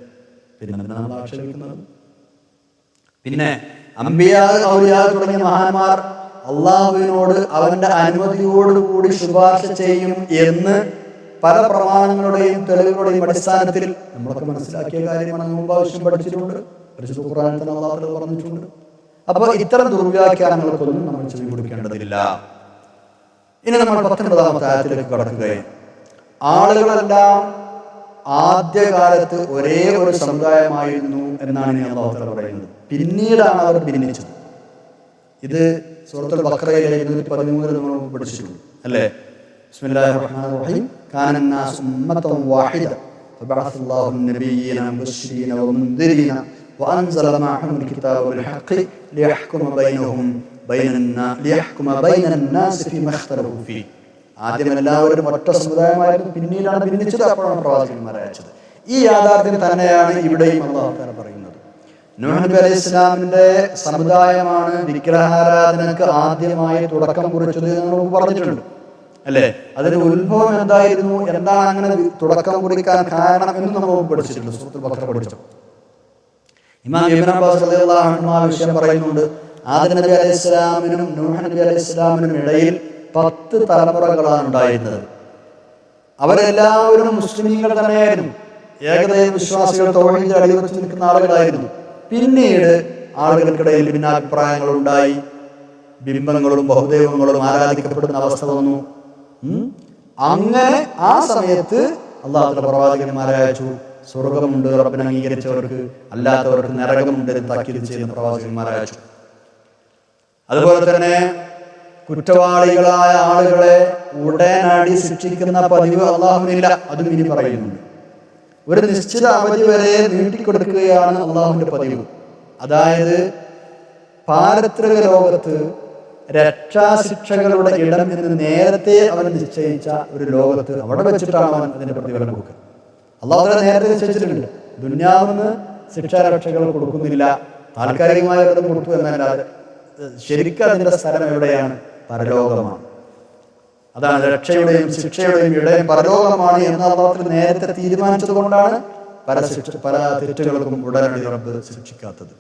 പിന്നെ നമ്മൾ ആക്ഷേപിക്കുന്നത്. പിന്നെ അംബിയാ, ഔലിയാ തുടങ്ങിയ മഹാന്മാർ അള്ളാഹുവിനോട് അവന്റെ അനുമതിയോടുകൂടി ശുപാർശ ചെയ്യും എന്ന് പല പ്രമാണങ്ങളുടെയും തെളിവുകളുടെയും അടിസ്ഥാനത്തിൽ നമ്മളൊക്കെ മനസ്സിലാക്കിയ കാര്യമാണ്. മുമ്പ് ആവശ്യം പഠിച്ചിട്ടുണ്ട്, പരിശുദ്ധ ഖുർആനിൽ തന്നെ അല്ലാഹു പറഞ്ഞിട്ടുണ്ട്. അപ്പോൾ ഇത്തരം ദുർവ്യാഖ്യാനങ്ങൾക്കൊന്നും നമ്മൾ ചെവി കൊടുക്കേണ്ടതില്ല. ഇനി നമ്മൾ 19-ാമത്തെ ആയത്തിലേക്ക് കടക്കുകയാണ്. ആളുകളെല്ലാം ആദ്യകാലത്ത് ഒരേ ഒരു സമുദായമായിരുന്നു എന്നാണ് ഇനി അല്ലാഹു തആല പറയുന്നത്. പിന്നീടാണ് അവർ ഭിന്നിച്ചത്. ഇത് സൂറത്തുൽ ബഖറയിലെ 213 നമ്മൾ പഠിച്ചിട്ടുണ്ട് അല്ലേ? ബിസ്മില്ലാഹിർ റഹ്മാനിർ റഹീം. കാന അന്നാസു ഉമ്മത്തൻ വാഹിദ ഫബഅസല്ലാഹു അൻ-നബിയ്യീന മുബശ്ശിരീന വമുൻദിരീന വഅൻസല മഅഹുൽ കിതാബ ബിൽ ഹഖ് ലിയഹ്കുമ ബൈനൻ നാസ് ഫീമാ ഇഖ്തലഫൂ ഫീഹി. ആദ്യം എല്ലാവരും ഒറ്റ സമുദായമായിരുന്നു, പിന്നീടാണ് ഭിന്നിച്ചത്, അപ്പോഴാണ് പ്രവാചകന്മാരെ അയച്ചത്. ഈ യാഥാർത്ഥ്യം തന്നെയാണ് ഇവിടെയും അല്ലാഹു തആല പറയുന്നത്. നൂഹ് നബി അലൈഹി ഇസ്ലാമിന്റെ സമുദായമാണ് വിഗ്രഹാരാധനക്ക് ആദ്യമായി തുടക്കം കുറിച്ചത് എന്ന് നമുക്ക് പറഞ്ഞിട്ടുണ്ട് അല്ലേ? അതിന്റെ ഉത്ഭവം എന്തായിരുന്നു, എന്താണ് അങ്ങനെ തുടക്കം കുറിക്കാൻ കാരണം എന്ന് നമ്മൾ പഠിച്ചിട്ടുണ്ട് സൂറത്തുൽ ബഖറ പഠിച്ചു. ഇമാം ഇബ്നു അബ്ബാസ് റളിയല്ലാഹു അൻഹു ആ വിഷയം പറയുന്നുണ്ട്. ആദം നബി അലൈഹി ഇസ്ലാമിനും നൂഹ് നബി അലൈഹി ഇസ്ലാമിനും ഇടയിൽ 10 തലമുറകളാണ് ഉണ്ടായിരുന്നത്. അവരെല്ലാവരും മുസ്ലിമീങ്ങൾ തന്നെയായിരുന്നു, ഏകദൈവ വിശ്വാസികൾ, തൗഹീദിൽ അടിയുറച്ചു നിൽക്കുന്ന ആളുകളായിരുന്നു. പിന്നീട് ആളുകൾക്കിടയിൽ ഭിന്നാഭിപ്രായങ്ങൾ ഉണ്ടായി, ബിംബങ്ങളും ബഹുദൈവങ്ങളും ആരാധിക്കപ്പെടുന്ന അവസ്ഥ വന്നു. അങ്ങനെ ആ സമയത്ത് അല്ലാഹു തആല പ്രവാചകന്മാരെ അയച്ചു. സ്വർഗമുണ്ട് റബ്ബിനെ അംഗീകരിച്ചവർക്ക്, അല്ലാത്തവർക്ക് നരകമുണ്ട് എന്ന് താക്കീത് ചെയ്യുന്ന പ്രവാചകന്മാരെ അയച്ചു. അതുപോലെ തന്നെ കുറ്റവാളികളായ ആളുകളെ ഉടനടി ശിക്ഷിക്കുന്ന പതിവ് അള്ളാഹുവിനില്ല. അതും ഇനി പറയുന്നുണ്ട്. ഒരു നിശ്ചിത അവധി വരെ നീട്ടിക്കൊടുക്കുകയാണ് അള്ളാഹുവിന്റെ പതിവ്. അതായത് പാരത്രിക ലോകത്ത് രക്ഷാശിക്ഷകളുടെ ഇടം എന്ന് നേരത്തെ അവൻ നിശ്ചയിച്ച ഒരു ലോകത്ത് അവിടെ വെച്ചിട്ടാണ് അവൻ അതിന്റെ പ്രതിഫലം കൊടുക്കുക. അള്ളാഹു നേരത്തെ നിശ്ചയിച്ചിട്ടുണ്ട്. ദുന്യാവെന്ന് ശിക്ഷാരക്ഷകൾ കൊടുക്കുന്നില്ല, താൽക്കാലികമായ ഇടം കൊടുത്തു എന്നല്ലാതെ ശരിക്കും അതിന്റെ സ്ഥലം എവിടെയാണ്? പരലോകമാണ്. അതാണ് രക്ഷയുടെയും ശിക്ഷയുടെയും ഇടയും പരലോകമാണ് എന്ന് അള്ളാഹു നേരത്തെ തീരുമാനിച്ചത് കൊണ്ടാണ് പല തെറ്റുകൾക്കും ഉടനടി റബ്ബ് ശിക്ഷിക്കാത്തത്.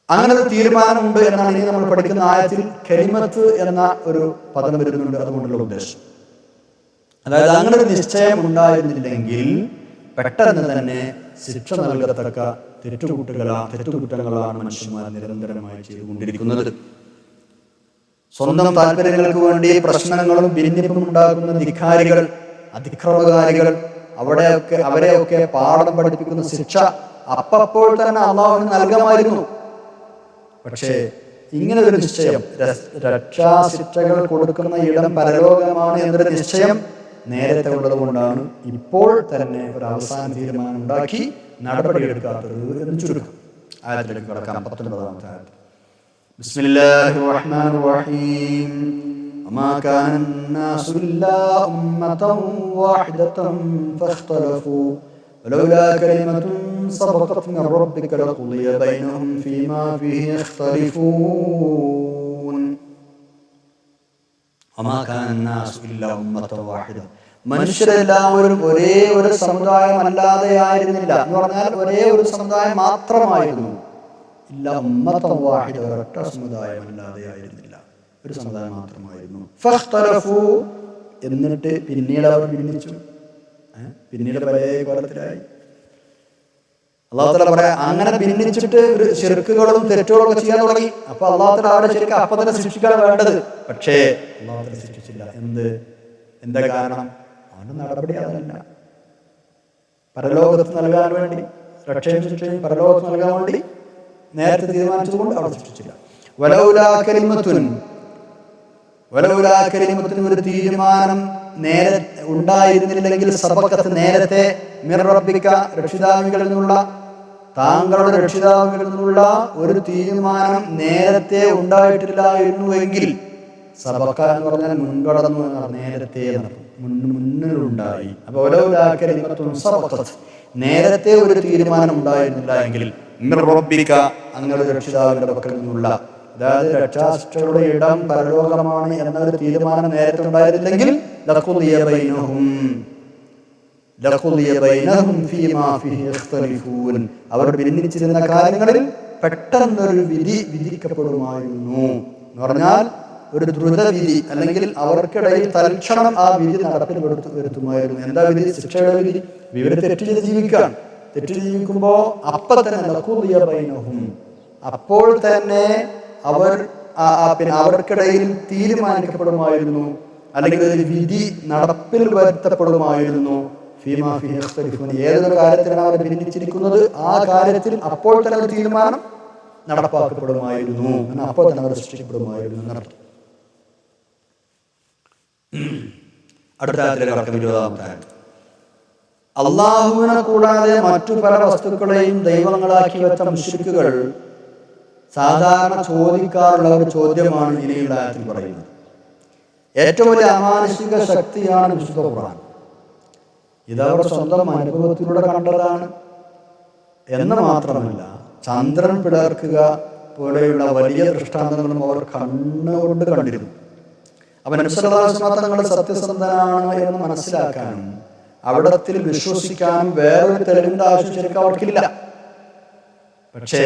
അങ്ങനെ ഒരു തീരുമാനമുണ്ട് എന്നാണ് ഇനി നമ്മൾ പഠിക്കുന്ന ആയത്തിൽ കലിമത്ത് എന്ന ഒരു പദം വരുന്നുണ്ട്. അതുകൊണ്ടുള്ള ഉദ്ദേശം, അതായത് അങ്ങനെ ഒരു നിശ്ചയം ഉണ്ടായിരുന്നില്ലെങ്കിൽ പെട്ടെന്ന് തന്നെ ശിക്ഷ നൽകത്തക്ക തെറ്റുകുറ്റങ്ങളാണ് മനുഷ്യന്മാർ നിരന്തരമായി ചെയ്തുകൊണ്ടിരിക്കുന്നത്. സ്വന്തം താല്പര്യങ്ങൾക്ക് വേണ്ടി പ്രശ്നങ്ങളും ഭിന്നിപ്പും ഉണ്ടാക്കുന്ന ധിക്കാരികൾ, അതിക്രമകാരികൾ, അവരെയൊക്കെ പാഠം പഠിപ്പിക്കുന്ന ശിക്ഷ അപ്പോൾ തന്നെ അള്ളാഹുവിന് നൽകാമായിരുന്നു. പക്ഷേ ഇങ്ങനെ ഒരു നിശ്ചയം, രക്ഷാശിക്ഷകൾ കൊടുക്കുന്ന ഇടം പരലോകമാണ് എന്നൊരു നിശ്ചയം നേരത്തെ ഉള്ളത് കൊണ്ടാണ് ഇപ്പോൾ തന്നെ ഒരു അവസാന തീരുമാനം ഉണ്ടാക്കി നടപടിയെടുക്കാത്തത് എന്ന് ചുരുക്കം. ആയത്തിലേക്ക് കടക്കാം. 19-ാമത്തെ ആയത്ത്. ബിസ്മില്ലാഹിർ റഹ്മാനിർ റഹീം. വമാ കാന അന്നാസു ഇല്ലാ ഉമ്മതൻ വാഹിദതൻ ഫഖ്തലഫൂ വലൗലാ കലിമത്തുൻ سبقت من ربك لقضي بينهم فيما فيه يختلفون وما كان الناس إلا أمة واحدة. മനുഷ്യരെല്ലാവരും ഒരേ ഒരു സമുദായമല്ലാതെ ആയിരുന്നില്ല എന്ന് പറഞ്ഞാൽ ഒരേ ഒരു സമുദായം മാത്രമായിരുന്നു. ഇല്ല ഉമ്മത്തൻ വാഹിദ, ഒരൊറ്റ സമുദായമല്ലാതെ ആയിരുന്നില്ല, ഒരു സമുദായം മാത്രമായിരുന്നു. ഫഖ്തലഫു, എന്നിട്ട് പിന്നീട് അവർ ഭിന്നിച്ചു, പിന്നീട് പല കോലത്തിലായി. അല്ലാഹു തആല പറയാ, അങ്ങനെ ഭിന്നിച്ചിട്ട് ഒരു ശിർക്കുകളും തെറ്റുകളും ഒക്കെ ചെയ്യാൻ തുടങ്ങി. അപ്പൊ അല്ലാഹു തആല അവരെ ശരിക്കും അപ്പൊ തന്നെ ശിക്ഷിക്കാൻ വേണ്ടത്, പക്ഷേ അല്ലാഹു തആല ശിക്ഷിച്ചില്ല. എന്താ കാരണം? അവന്റെ നടപടി അതല്ല. പരലോകത്ത് നൽകാൻ വേണ്ടി, രക്ഷയും ശിക്ഷയും പരലോകത്ത് നൽകാൻ വേണ്ടി നേരത്തെ തീരുമാനിച്ചതുകൊണ്ട് അവർ ശിക്ഷിച്ചില്ല. വലൗലാ കലിമത്തുൻ, ഒരു തീരുമാനം നേരെ ഉണ്ടായിരുന്നില്ലെങ്കിൽ, സബഖത്ത് നേരത്തെ മിർ റബ്ബിക, രക്ഷിതാവികളിൽ നിന്നുള്ള, താങ്കളുടെ രക്ഷിതാവികളിൽ നിന്നുള്ള ഒരു തീരുമാനം നേരത്തെ ഉണ്ടായിട്ടില്ലായിരുന്നുവെങ്കിൽ, സബഖ എന്ന് പറഞ്ഞാൽ മുൻകടന്നു, നേരത്തെ മുന്നിലുണ്ടായി. അപ്പൊ വലൗലാ കലിമത്തുൻ സബഖത്ത്, നേരത്തെ ഒരു തീരുമാനം ഉണ്ടായിരുന്നില്ല എങ്കിൽ, മിർ റബ്ബിക, അങ്ങയുടെ രക്ഷിതാവിന്റെ പക്കൽ നിന്നുള്ള, അതായത് രക്ഷാശിക്ഷയുടെ ഇടം പരലോകമാണ് എന്നൊരു തീരുമാനം നേരത്തെ ഉണ്ടായിരുന്നില്ലെങ്കിൽ, ലഖുദിയ ബൈനഹും ഫീമാ ഫീഹി യഖ്തലിഫൂൻ, അവർ ഭിന്നിച്ചിരുന്ന കാര്യങ്ങളിൽ പെട്ടെന്നൊരു വിധി വിധിക്കപ്പെടുമായിരുന്നു. എന്ന് പറഞ്ഞാൽ ഒരു ദ്രുത വിധി, അല്ലെങ്കിൽ അവർക്കിടയിൽ തൽക്ഷണം ആ വിധി നടപ്പിൽ വരുത്തുമായിരുന്നു. എന്താ വിധി? ശിക്ഷയുടെ വിധി. ഇവര് തെറ്റ് ചെയ്ത് ജീവിക്കാൻ, തെറ്റ് ജീവിക്കുമ്പോ അപ്പൊ തന്നെ ലഖുദിയ ബൈനഹും, അപ്പോൾ തന്നെ പിന്നെ അവർക്കിടയിൽ തീരുമാനിക്കപ്പെടുമായിരുന്നു, അല്ലെങ്കിൽ ഒരു വിധി നടപ്പിൽ വരുത്തപ്പെടുമായിരുന്നു. ഫീമാ ഫീഹി യഖ്തലിഫൂൻ, ഏതൊരു കാര്യത്തിലാണ് അവർ ഭിന്നിച്ചിരിക്കുന്നത് ആ കാര്യത്തിൽ അപ്പോൾ തന്നെ ഒരു തീരുമാനം നടപ്പാക്കപ്പെടുമായിരുന്നു, അപ്പോൾ തന്നെ അവർ സൃഷ്ടിക്കപ്പെടുമായിരുന്നു എന്നർത്ഥം. അടുത്ത ആയത്തിലേക്ക് 20-ാമത്തെ ആയത്ത്. അല്ലാഹുവിനെ കൂടാതെ മറ്റു പല വസ്തുക്കളെയും ദൈവങ്ങളാക്കി വെച്ച മുശ്രിക്കുകൾ സാധാരണ ചോദിക്കാറുള്ള ഒരു ചോദ്യമാണ് ഇനിയുള്ള ആയത്തിൽ പറയുന്നത്. ഏറ്റവും വലിയ അമാനുഷിക ശക്തിയാണ് വിശുദ്ധ ഖുർആൻ. ഇതവർ സ്വന്തം അനുഭവത്തിലൂടെ കണ്ടതാണ് എന്ന് മാത്രമല്ല, ചന്ദ്രൻ പിളർക്കുക പോലെയുള്ള വലിയ ദൃഷ്ടാന്തങ്ങളും അവർ കണ്ണുകൊണ്ട് കണ്ടിരുന്നു. അപ്പൊ നബി സല്ലല്ലാഹു അലൈഹി വസല്ലം തങ്ങൾ സത്യസന്ധനാണ് എന്ന് മനസ്സിലാക്കാനും അവിടത്തിൽ വിശ്വസിക്കാനും വേറൊരു തെളിവിന്റെ ആവശ്യം ശരിക്കും അവർക്കില്ല. പക്ഷേ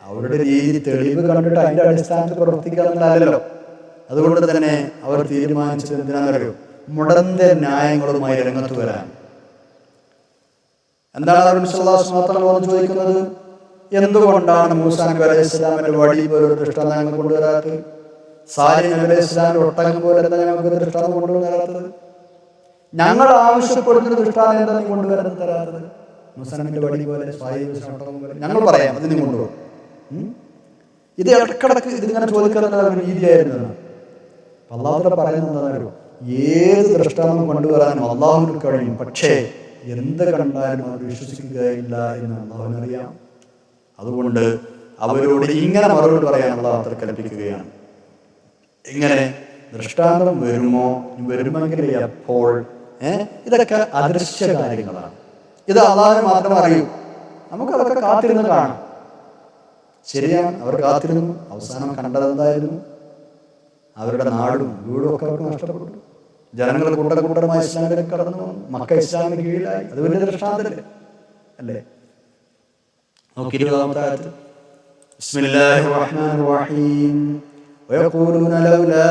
അവരുടെ രീതി തെളിവ് കണ്ടിട്ട് അതിന്റെ അടിസ്ഥാനത്തിൽ പ്രവർത്തിക്കാന്നുള്ളതല്ലോ. അതുകൊണ്ട് തന്നെ അവർ തീരുമാനിച്ചത് എന്തിനാണെന്നറിയോ? മുടന്ത ന്യായങ്ങളുമായി രംഗത്ത് വരാൻ. എന്താണ് നബി സല്ലല്ലാഹു അലൈഹി വസല്ലം ചോദിക്കുന്നത്? എന്തുകൊണ്ടാണ് മൂസാ നബി അലൈഹി സ്വലാമിന്റെ വടി പോലെ ഒരു ദൃഷ്ടാന്തം ഞങ്ങൾ കൊണ്ടുവരാത്തത്? സാലിഹ് നബി അലൈഹി സ്വലാമിന്റെ ഒട്ടകം പോലെ എന്താ ഞങ്ങൾക്ക് ദൃഷ്ടാന്തം കൊണ്ടുവരാത്തത്? ഞങ്ങൾ ആവശ്യപ്പെടുന്ന ദൃഷ്ടാന്തം എന്താ നീ കൊണ്ടുവരാൻ തരാത്തത്? മൂസാ നബിന്റെ വടി പോലെ, സാലിഹ് ഒട്ടകം പോലെ ഞങ്ങൾ പറയാം, അത് നീ കൊണ്ടുപോകും. ഇത് ഇടക്കിടക്ക് ഇതിങ്ങനെ ചോദിക്കാനുള്ള ഒരു രീതിയായിരുന്നു. അല്ലാഹു തആല പറയുന്നത്, ഏത് ദൃഷ്ടാന്തം കൊണ്ടുവരാനും അല്ലാഹുവിന് കഴിയും, പക്ഷേ എന്ത് കണ്ടാലും അവർ വിശ്വസിക്കുകയില്ല എന്ന് അല്ലാഹുവിനറിയാം. അതുകൊണ്ട് അവരോട് ഇങ്ങനെ മറുപടി പറയാൻ അല്ലാഹു തആല കൽപ്പിക്കുകയാണ്. ഇങ്ങനെ ദൃഷ്ടാന്തം വരുമെങ്കിൽ എപ്പോൾ? ഇതൊക്കെ അദൃശ്യ കാര്യങ്ങളാണ്. ഇത് അല്ലാഹുവിന് മാത്രമേ അറിയൂ. നമുക്ക് അതൊക്കെ കാത്തിരുന്ന് കാണാം. ശരിയാണ്, അവർ കാത്തിരുന്നു. അവസാനം കണ്ടതെന്തായിരുന്നു? അവരുടെ നാടും വീടും ഒക്കെ അവർക്ക് നഷ്ടപ്പെട്ടു. ജനങ്ങൾ കൂട്ടമായി ഇസ്ലാമിലേക്ക് കടന്നു വന്നു. മക്ക ഇസ്ലാമിന് കീഴിലായി. അത് വലിയ ദൃഷ്ടാന്തമല്ലേ അല്ലേ? നോക്കി 20-ാമത്തെ ആയത്ത്. ബിസ്മില്ലാഹിർ റഹ്മാനിർ റഹീം. വയഖൂലൂന ലൗലാ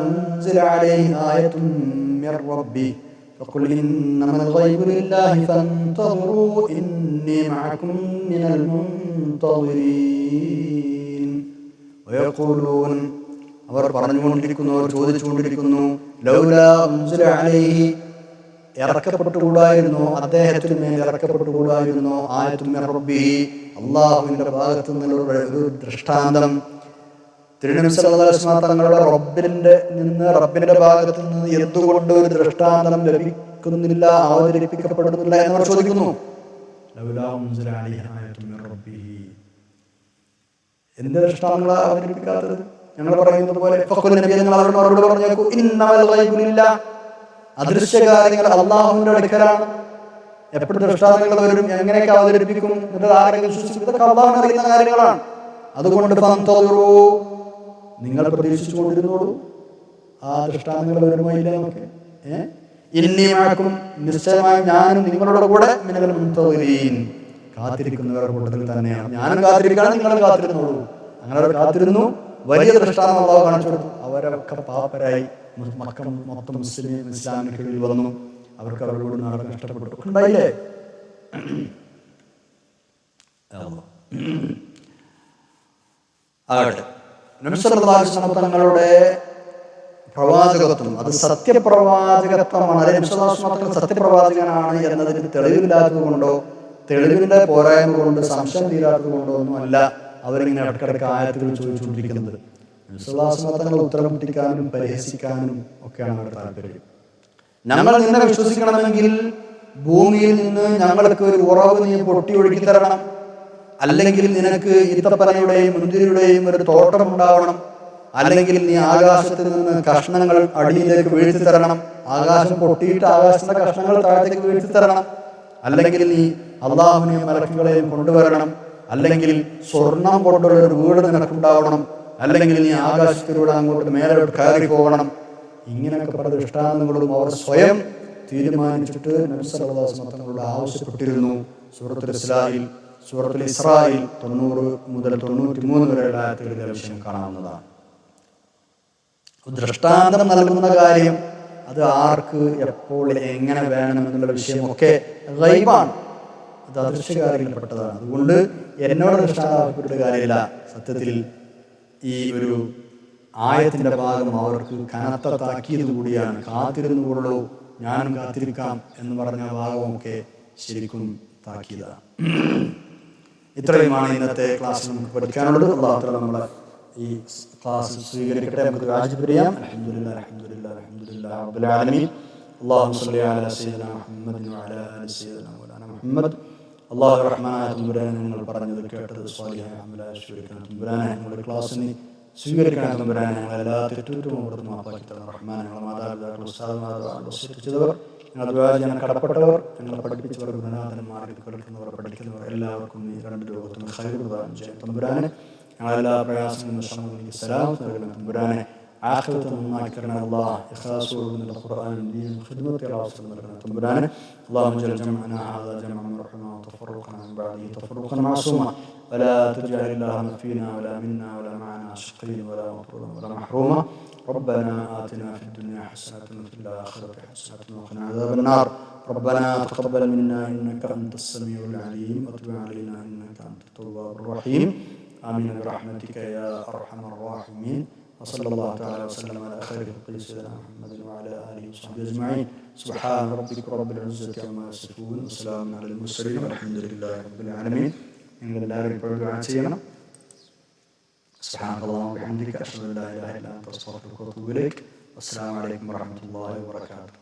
ഉൻസില അലൈഹി ആയത്തുൻ മിർ റബ്ബി ഫഖുൽ ഇന്നമൽ ഗൈബു ലില്ലാഹി ഫന്തസിറൂ ഇന്നി മഅകും മിനൽ മുൻതസിരീൻ. വയഖൂലൂൻ, അവർ പറഞ്ഞുകൊണ്ടിരിക്കുന്നു, അവർ ചോദിച്ചുകൊണ്ടിരിക്കുന്നു, ലൗലാ ഉൻസില അലൈഹി, ഇറക്കപ്പെട്ടുകൂടായിരുന്നോ, അദ്ദേഹത്തിന് മേൽ ഇറക്കപ്പെട്ടുകൂടായിരുന്നോ, ആയത്തുൻ മിർ റബ്ബിഹി, അല്ലാഹുവിന്റെ ഭാഗത്തു നിന്നുള്ള ഒരു ദൃഷ്ടാന്തം. തിരുനബി സല്ലല്ലാഹു അലൈഹി വസല്ലം തങ്ങളുടെ റബ്ബിന്റെ ഭാഗത്തു നിന്ന് എന്തുകൊണ്ട് ഒരു ദൃഷ്ടാന്തം ലഭിക്കുന്നില്ല, അവതരിപ്പിക്കപ്പെടുന്നില്ല എന്നവർ ചോദിക്കുന്നു. ലൗലാ ഉൻസില അലൈഹി ആയത്തുൻ മിർ റബ്ബിഹി, എന്ത് ദൃഷ്ടാന്തങ്ങളാണ് അവതരിപ്പിക്കാത്തത്? ഞങ്ങൾ പറയുന്നത് പോലെ നിങ്ങൾ അവരോട് മറുപടി പറഞ്ഞേക്കൂ, ഇന്നമൽ ഗൈബു ലില്ലാഹ്, അദൃശ്യ കാര്യങ്ങൾ അല്ലാഹുവിന്റെ അടുക്കലാണ്. എപ്പോഴും ദൃഷ്ടാന്തങ്ങൾ വരും, എങ്ങനെയൊക്കെ അവതരിപ്പിക്കും, എന്നിട്ട് ആരൊക്കെ വിശ്വസിക്കും, ഇതൊക്കെ അള്ളാഹുവിന് അറിയുന്ന കാര്യങ്ങളാണ്. അതുകൊണ്ട് ഫന്തദിറൂ, നിങ്ങൾ പ്രതീക്ഷിച്ചുകൊണ്ടിരുന്നോളൂ ആ ദൃഷ്ടാന്തങ്ങൾ വരുമോ ഇല്ല എന്നൊക്കെ. ഇന്നി മഅക്കും, നിശ്ചയമായി ഞാനും നിങ്ങളുടെ കൂടെ മിനൽ മുൻതദിരീൻ, കാത്തിരിക്കുന്നവരുടെ കൂട്ടത്തിൽ തന്നെയാണ്. ഞാനും കാത്തിരിക്കാണ്, നിങ്ങളും കാത്തിരുന്നോളൂ. അങ്ങനെ അവർ കാത്തിരുന്നു. വലിയ ദൃഷ്ടാന്തം അള്ളാഹു കാണിച്ചു കൊടുത്തു. അവരൊക്കെ പാപ്പരായി. മക്ക മൊത്തം ഇസ്ലാമിന് കീഴിൽ വന്നു. അവർക്ക് അവരോട് നാളെ നഷ്ടപ്പെട്ടു ഉണ്ടായില്ലേ. ആകട്ടെ, നബി സല്ലല്ലാഹു അലൈഹി വസല്ലം തങ്ങളുടെ പ്രവാചകത്വം അത് സത്യപ്രവാചകത്വമാണ്. അത് നബി സല്ലല്ലാഹു അലൈഹി വസല്ലം സത്യപ്രവാചകനാണ് എന്നതിന് തെളിവില്ലാത്തത് കൊണ്ടോ തെളിവിന്റെ പോരായ്മ കൊണ്ട് സംശയം തീരാത്തത് കൊണ്ടോ ഒന്നുമല്ല അവരിങ്ങനെ ഇടയ്ക്കിടയ്ക്ക് ആയത്തുകൾ ചോദിച്ചുകൊണ്ടിരിക്കുന്നത്. നബി സല്ലല്ലാഹു അലൈഹി വസല്ലം തങ്ങളെ ഉത്തരം മുട്ടിക്കാനും പരിഹസിക്കാനും ഒക്കെയാണ് അവരുടെ താല്പര്യം. ഞങ്ങൾ നിന്നെ വിശ്വസിക്കണമെങ്കിൽ ഭൂമിയിൽ നിന്ന് ഞങ്ങൾക്ക് ഒരു ഉറവ് നീ പൊട്ടി ഒഴുക്കി തരണം, അല്ലെങ്കിൽ നിനക്ക് ഈത്തപ്പനയുടെയും മുന്തിരിയുടെയും ഒരു തോട്ടം ഉണ്ടാവണം, അല്ലെങ്കിൽ നീ ആകാശത്തിൽ നിന്ന് കഷ്ണങ്ങൾ അടിയിലേക്ക് വീഴ്ത്തി തരണം, ആകാശം പൊട്ടിയിട്ട് ആകാശത്തിന്റെ കഷ്ണങ്ങൾ താഴത്തേക്ക് വീഴ്ത്തി തരണം, അല്ലെങ്കിൽ നീ അള്ളാഹുവിനെയും മലക്കുകളെയും കൊണ്ടുവരണം, അല്ലെങ്കിൽ സ്വർണം കൊണ്ടുള്ള ഒരു വീട് നിനക്കുണ്ടാവണം, അല്ലെങ്കിൽ നീ ആകാശത്തിലൂടെ അങ്ങോട്ട് മേലോട്ട് കയറി പോകണം. ഇങ്ങനെയൊക്കെ പല ദൃഷ്ടാന്തങ്ങളും അവർ സ്വയം തീരുമാനിച്ചിട്ട് നബി സല്ലല്ലാഹു അലൈഹി വസല്ലം തങ്ങളോട് ആവശ്യപ്പെട്ടിരുന്നു. സൂറത്തുൽ ഇസ്രായിൽ 90 മുതൽ 93 വരെയുള്ള ആയത്തുകളിലെ വിഷയം കാണാവുന്നതാണ്. ദൃഷ്ടാന്തം നൽകുന്ന കാര്യം അത് ആർക്ക് എപ്പോൾ എങ്ങനെ വേണമെന്നുള്ള വിഷയമൊക്കെ ഗൈബാണ്, അത് അദൃശ്യകാര്യങ്ങളിൽപ്പെട്ടതാണ്. അതുകൊണ്ട് എന്നോട് ദൃഷ്ടാന്തപ്പെട്ട കാര്യമില്ല. സത്യത്തിൽ ഈ ഒരു ആയത്തിന്റെ ഭാഗം അവർക്ക് കനത്ത താക്കീത് കൂടിയാണ്. കാത്തിരുന്നുകൊള്ളൂ, ഞാനും കാത്തിരിക്കാം എന്ന് പറഞ്ഞ ഭാഗമൊക്കെ ശരിക്കും താക്കീതാണ്. ഇത്രയുമാണ് ഇന്നത്തെ ക്ലാസ്സിൽ നമുക്ക് പഠിക്കാനുള്ളത്. അല്ലാഹു തആല നമ്മളെ ഈ ക്ലാസ് സ്വീകരിക്കട്ടെ. നമുക്ക് രാജിപ്പിക്കാം. അൽഹംദുലില്ലാഹി റബ്ബിൽ ആലമീൻ. അല്ലാഹുമ്മ സ്വല്ലി അലാ സയ്യിദിനാ മുഹമ്മദ് വഅലാ ആലി സയ്യിദിനാ മൗലാനാ മുഹമ്മദ്. അല്ലാഹു റഹ്മാനായ തമ്പുരാനെ, നിങ്ങൾ പറഞ്ഞത് കേട്ടത് സ്വാലിഹായ അമലായി സ്വീകരിക്കണം തമ്പുരാനെ. ഞങ്ങളുടെ ക്ലാസ്സിനെ സ്വീകരിക്കണം തമ്പുരാനെ. ഞങ്ങളെല്ലാ തെറ്റുകുറ്റവും അവിടുന്ന് മാപ്പാക്കി തരണം റഹ്മാനെ. ഞങ്ങളുടെ മാതാപിതാക്കൾ, ഉസ്താദുമാർ, വസിയത്ത് ഞങ്ങൾ കടപ്പെട്ടവർ, ഞങ്ങളെ പഠിപ്പിച്ചവർ, ഗുണനാഥന്മാർ, കേൾക്കുന്നവർ, പഠിക്കുന്നവർ എല്ലാവർക്കും ഈ രണ്ട് ലോകത്തും ഖൈർ പ്രദാനം ചെയ്യണം തമ്പുരാനെ. ഞങ്ങളെല്ലാ പ്രയാസങ്ങളും വിഷമങ്ങളും സലാമത്ത് നൽകണം തമ്പുരാനെ. ആഖിറത്ത് നന്നാക്കി തരണം അല്ലാഹ്. ഇഖ്ലാസോടുകൂടി ഖുർആനും ദീനും ഖിദ്മത്തും അവസരം നൽകണം തമ്പുരാനെ. اللهم اجعل جمعنا هذا جمعا مرحوما وتفرقنا من بعده تفرقا معصوما ولا تجعل اللهم فينا ولا منا ولا معنا شقيا ولا مطرودا ولا محروما. ربنا آتنا في الدنيا حسنة وفي الآخرة حسنة وقنا عذاب النار. ربنا تقبل منا إنك أنت السميع العليم وتب علينا إنك أنت التواب الرحيم. آمين برحمتك يا أرحم الراحمين. وصلى الله تعالى وسلم على خير خلقه سيدنا محمد وعلى آله وصحبه أجمعين. سبحان ربك رب العزة عما يصفون وسلام على المرسلين والحمد لله رب العالمين. നിങ്ങൾ എല്ലാവരും ഇപ്പോൾ ദുആ ചെയ്യണം. സുബ്ഹാനല്ലാഹി വബിഹംദിക അഷ്ഹദു അൻ ലാ ഇലാഹ ഇല്ല അൻത അസ്തഗ്ഫിറുക വഅതൂബു ഇലൈക്. അസ്സലാമു അലൈക്കും വറഹ്മത്തുള്ളാഹി വബറകാതുഹു.